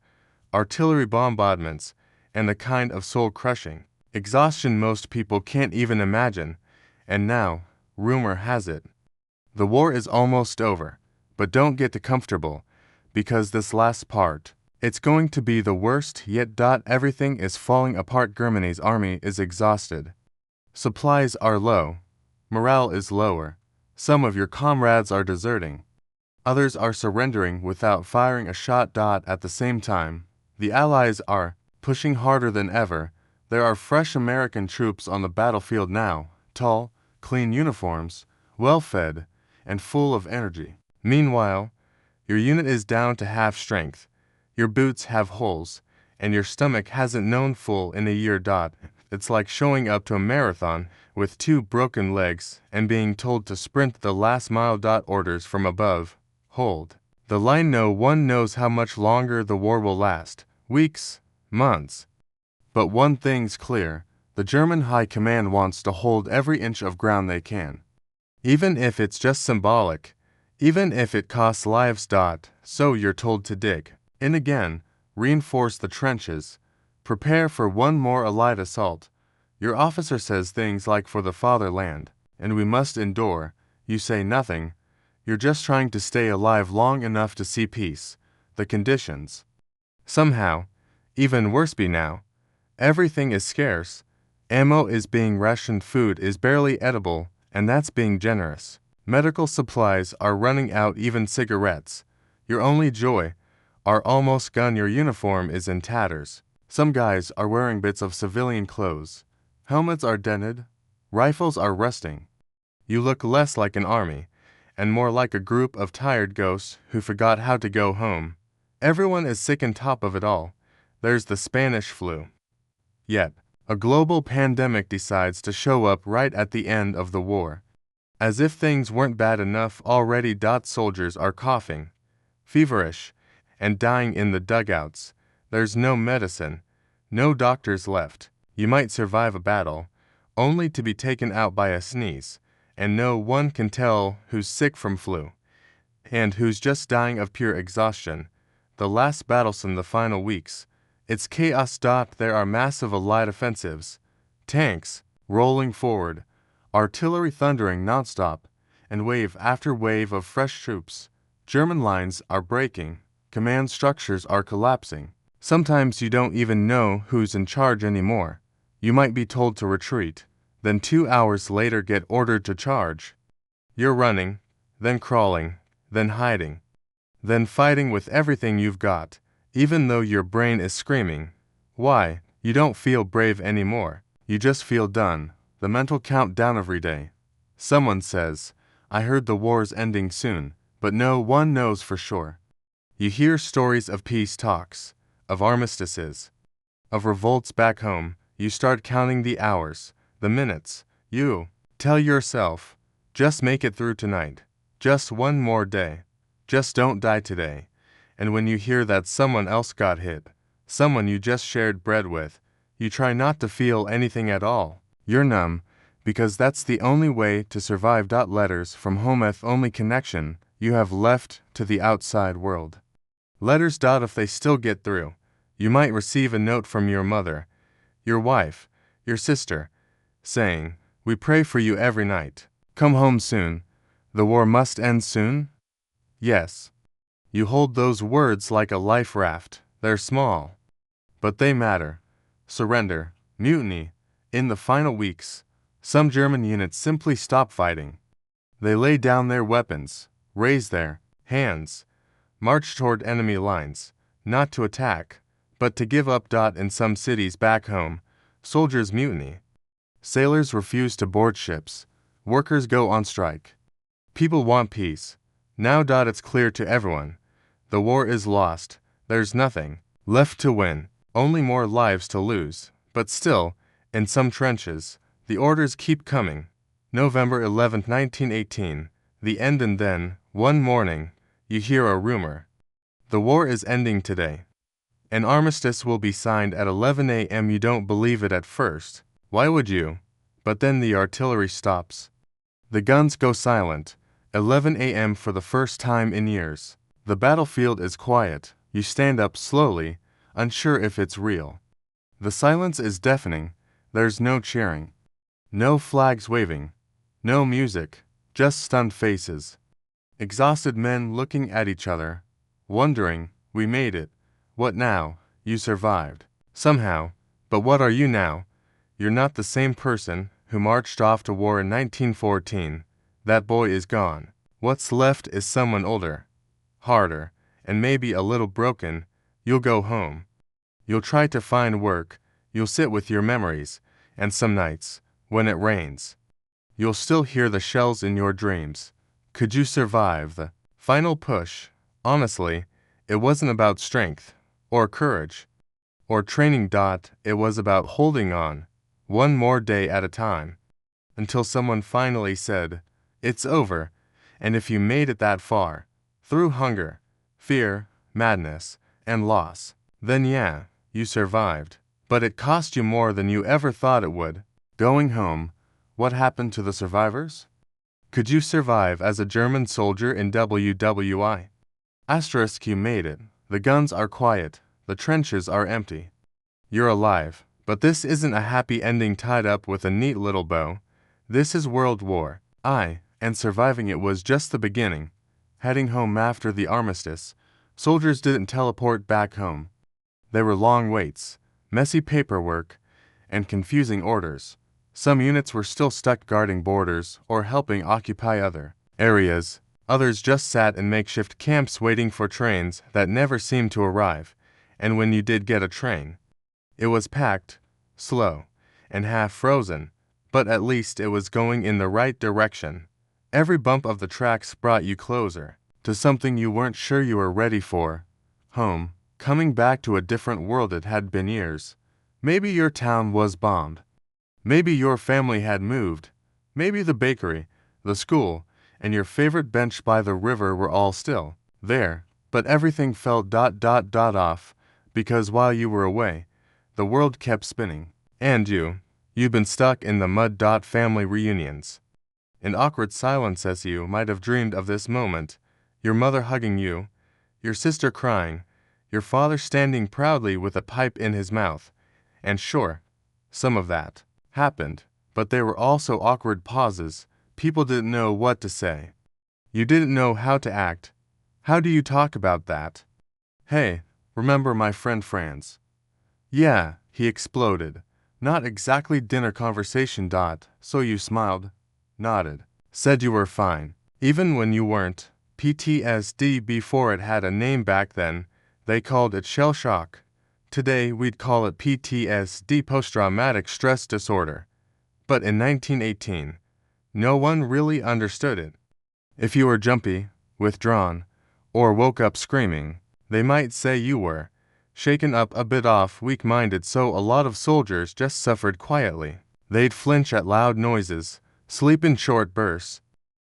artillery bombardments, and a kind of soul-crushing exhaustion most people can't even imagine. And now, rumor has it, the war is almost over. But don't get too comfortable, because this last part, it's going to be the worst yet. Everything is falling apart. Germany's army is exhausted. Supplies are low. Morale is lower. Some of your comrades are deserting. Others are surrendering without firing a shot. At the same time, the Allies are pushing harder than ever. There are fresh American troops on the battlefield now, tall, clean uniforms, well-fed, and full of energy. Meanwhile, your unit is down to half strength. Your boots have holes, and your stomach hasn't known full in a year. It's like showing up to a marathon with 2 broken legs and being told to sprint the last mile. Orders from above. Hold the line. No one knows how much longer the war will last. Weeks, months. But one thing's clear. The German High Command wants to hold every inch of ground they can. Even if it's just symbolic. Even if it costs lives. So you're told to dig in again, reinforce the trenches, prepare for one more Allied assault. Your officer says things like "for the fatherland," and "we must endure." You say nothing. You're just trying to stay alive long enough to see peace. The conditions. Somehow, even worse be now. Everything is scarce. Ammo is being rationed, food is barely edible, and that's being generous. Medical supplies are running out, even cigarettes. Your only joy are almost gone. Your uniform is in tatters. Some guys are wearing bits of civilian clothes. Helmets are dented. Rifles are rusting. You look less like an army, and more like a group of tired ghosts who forgot how to go home. Everyone is sick on top of it all. There's the Spanish flu. Yet, a global pandemic decides to show up right at the end of the war. As if things weren't bad enough already. Soldiers are coughing, feverish, and dying in the dugouts. There's no medicine, no doctors left. You might survive a battle, only to be taken out by a sneeze, and no one can tell who's sick from flu, and who's just dying of pure exhaustion. The last battles in the final weeks. It's chaos. There are massive Allied offensives, tanks rolling forward, artillery thundering nonstop, and wave after wave of fresh troops. German lines are breaking, command structures are collapsing. Sometimes you don't even know who's in charge anymore. You might be told to retreat, then 2 hours later get ordered to charge. You're running, then crawling, then hiding, then fighting with everything you've got, even though your brain is screaming. Why? You don't feel brave anymore. You just feel done. The mental countdown every day. Someone says, "I heard the war's ending soon," but no one knows for sure. You hear stories of peace talks, of armistices, of revolts back home. You start counting the hours, the minutes. You tell yourself, just make it through tonight. Just one more day. Just don't die today. And when you hear that someone else got hit, someone you just shared bread with, you try not to feel anything at all. You're numb, because that's the only way to survive. Letters from home, the only connection you have left to the outside world. Letters. If they still get through, you might receive a note from your mother, your wife, your sister, saying, "We pray for you every night. Come home soon. The war must end soon." Yes. You hold those words like a life raft. They're small, but they matter. Surrender, mutiny. In the final weeks, some German units simply stop fighting. They lay down their weapons, raise their hands, march toward enemy lines, not to attack, but to give up. In some cities back home, soldiers mutiny. Sailors refuse to board ships. Workers go on strike. People want peace. Now. It's clear to everyone. The war is lost. There's nothing left to win, only more lives to lose. But still, in some trenches, the orders keep coming. November 11, 1918, the end. And then, one morning, you hear a rumor. The war is ending today. An armistice will be signed at 11 a.m. You don't believe it at first. Why would you? But then the artillery stops. The guns go silent. 11 a.m. for the first time in years. The battlefield is quiet. You stand up slowly, unsure if it's real. The silence is deafening. There's no cheering, no flags waving, no music, just stunned faces. Exhausted men looking at each other, wondering, we made it. What now? You survived. Somehow. But what are you now? You're not the same person who marched off to war in 1914. That boy is gone. What's left is someone older, harder, and maybe a little broken. You'll go home. You'll try to find work. You'll sit with your memories. And some nights, when it rains, you'll still hear the shells in your dreams. Could you survive the final push? Honestly, it wasn't about strength, or courage, or training. It was about holding on, one more day at a time, until someone finally said, it's over. And if you made it that far, through hunger, fear, madness, and loss, then yeah, you survived. But it cost you more than you ever thought it would. Going home, what happened to the survivors? Could you survive as a German soldier in WWI? You made it. The guns are quiet. The trenches are empty. You're alive. But this isn't a happy ending tied up with a neat little bow. This is World War I, and surviving it was just the beginning. Heading home after the armistice, soldiers didn't teleport back home. There were long waits, messy paperwork, and confusing orders. Some units were still stuck guarding borders or helping occupy other areas. Others just sat in makeshift camps waiting for trains that never seemed to arrive. And when you did get a train, it was packed, slow, and half frozen, but at least it was going in the right direction. Every bump of the tracks brought you closer to something you weren't sure you were ready for. Home, coming back to a different world. It had been years. Maybe your town was bombed. Maybe your family had moved. Maybe the bakery, the school, and your favorite bench by the river were all still there. But everything felt off, because while you were away, the world kept spinning. And you've been stuck in the mud. Family reunions. An awkward silence as you might have dreamed of this moment. Your mother hugging you, your sister crying, your father standing proudly with a pipe in his mouth. And sure, some of that happened, but there were also awkward pauses. People didn't know what to say. You didn't know how to act. How do you talk about that? Hey, remember my friend Franz? Yeah, he exploded. Not exactly dinner conversation. So you smiled, nodded, said you were fine, even when you weren't. PTSD before it had a name. Back then, they called it shell shock. Today we'd call it PTSD, post-traumatic stress disorder. But in 1918, no one really understood it. If you were jumpy, withdrawn, or woke up screaming, they might say you were shaken up, a bit off, weak-minded. So a lot of soldiers just suffered quietly. They'd flinch at loud noises, sleep in short bursts,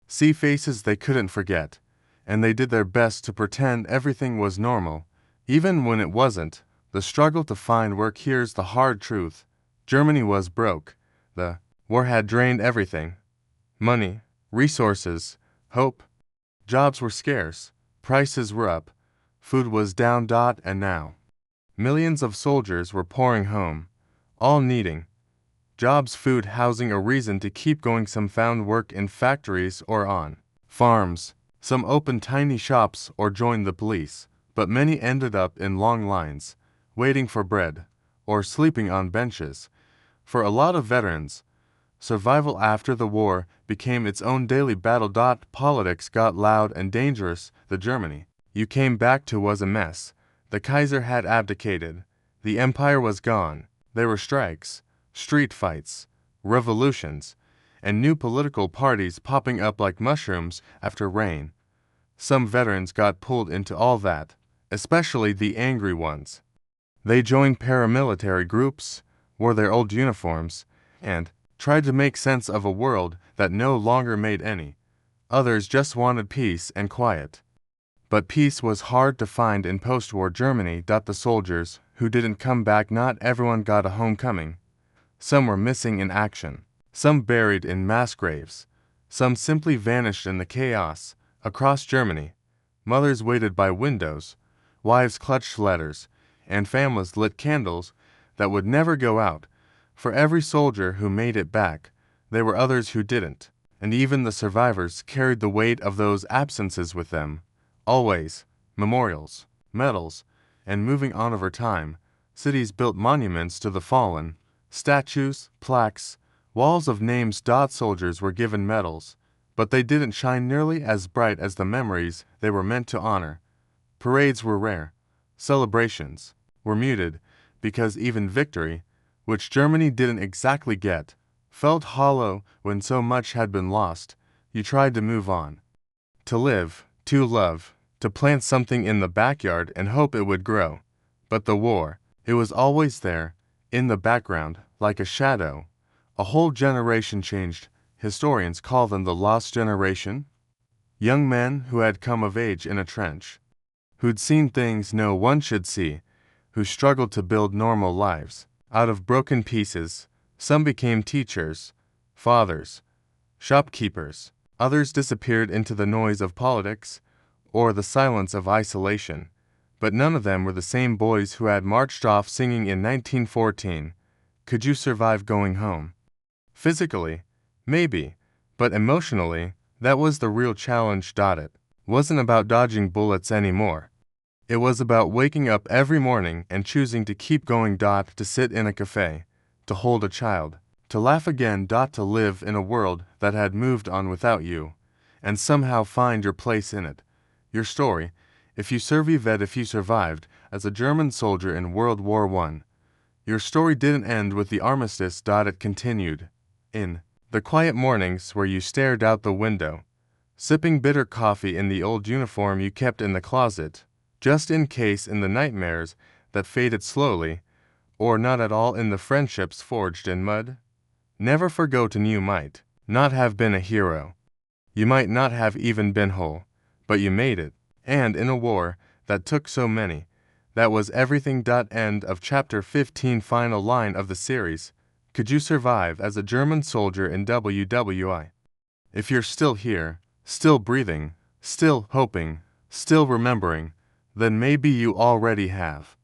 see faces they couldn't forget, and they did their best to pretend everything was normal, even when it wasn't. The struggle to find work. Here's the hard truth. Germany was broke. The war had drained everything. Money, resources, hope. Jobs were scarce. Prices were up. Food was down. And now, millions of soldiers were pouring home, all needing jobs, food, housing, a reason to keep going. Some found work in factories or on farms. Some opened tiny shops or joined the police. But many ended up in long lines, waiting for bread, or sleeping on benches. For a lot of veterans, survival after the war became its own daily battle. Politics got loud and dangerous. The Germany you came back to was a mess. The Kaiser had abdicated. The empire was gone. There were strikes, street fights, revolutions, and new political parties popping up like mushrooms after rain. Some veterans got pulled into all that, especially the angry ones. They joined paramilitary groups, wore their old uniforms, and tried to make sense of a world that no longer made any. Others just wanted peace and quiet. But peace was hard to find in post-war Germany. The soldiers who didn't come back, not everyone got a homecoming. Some were missing in action, some buried in mass graves, some simply vanished in the chaos. Across Germany, mothers waited by windows, wives clutched letters, and families lit candles that would never go out. For every soldier who made it back, there were others who didn't, and even the survivors carried the weight of those absences with them. Always, memorials, medals, and moving on over time, cities built monuments to the fallen, statues, plaques, walls of names. Soldiers were given medals, but they didn't shine nearly as bright as the memories they were meant to honor. Parades were rare. Celebrations were muted, because even victory, which Germany didn't exactly get, felt hollow when so much had been lost. You tried to move on, to live, to love, to plant something in the backyard and hope it would grow. But the war, it was always there, in the background, like a shadow. A whole generation changed. Historians call them the lost generation. Young men who had come of age in a trench, who'd seen things no one should see, who struggled to build normal lives out of broken pieces. Some became teachers, fathers, shopkeepers. Others disappeared into the noise of politics or the silence of isolation. But none of them were the same boys who had marched off singing in 1914. Could you survive going home? Physically, maybe, but emotionally, that was the real challenge. It wasn't about dodging bullets anymore. It was about waking up every morning and choosing to keep going. To sit in a cafe, to hold a child, to laugh again. To live in a world that had moved on without you, and somehow find your place in it. Your story, if you survived as a German soldier in World War I, your story didn't end with the armistice. It continued. In the quiet mornings where you stared out the window, sipping bitter coffee in the old uniform you kept in the closet, just in case. In the nightmares that faded slowly, or not at all. In the friendships forged in mud. Never forgotten. You might not have been a hero. You might not have even been whole, but you made it. And in a war that took so many, that was everything. End of chapter 15. Final line of the series. Could you survive as a German soldier in WWI? If you're still here, still breathing, still hoping, still remembering, then maybe you already have.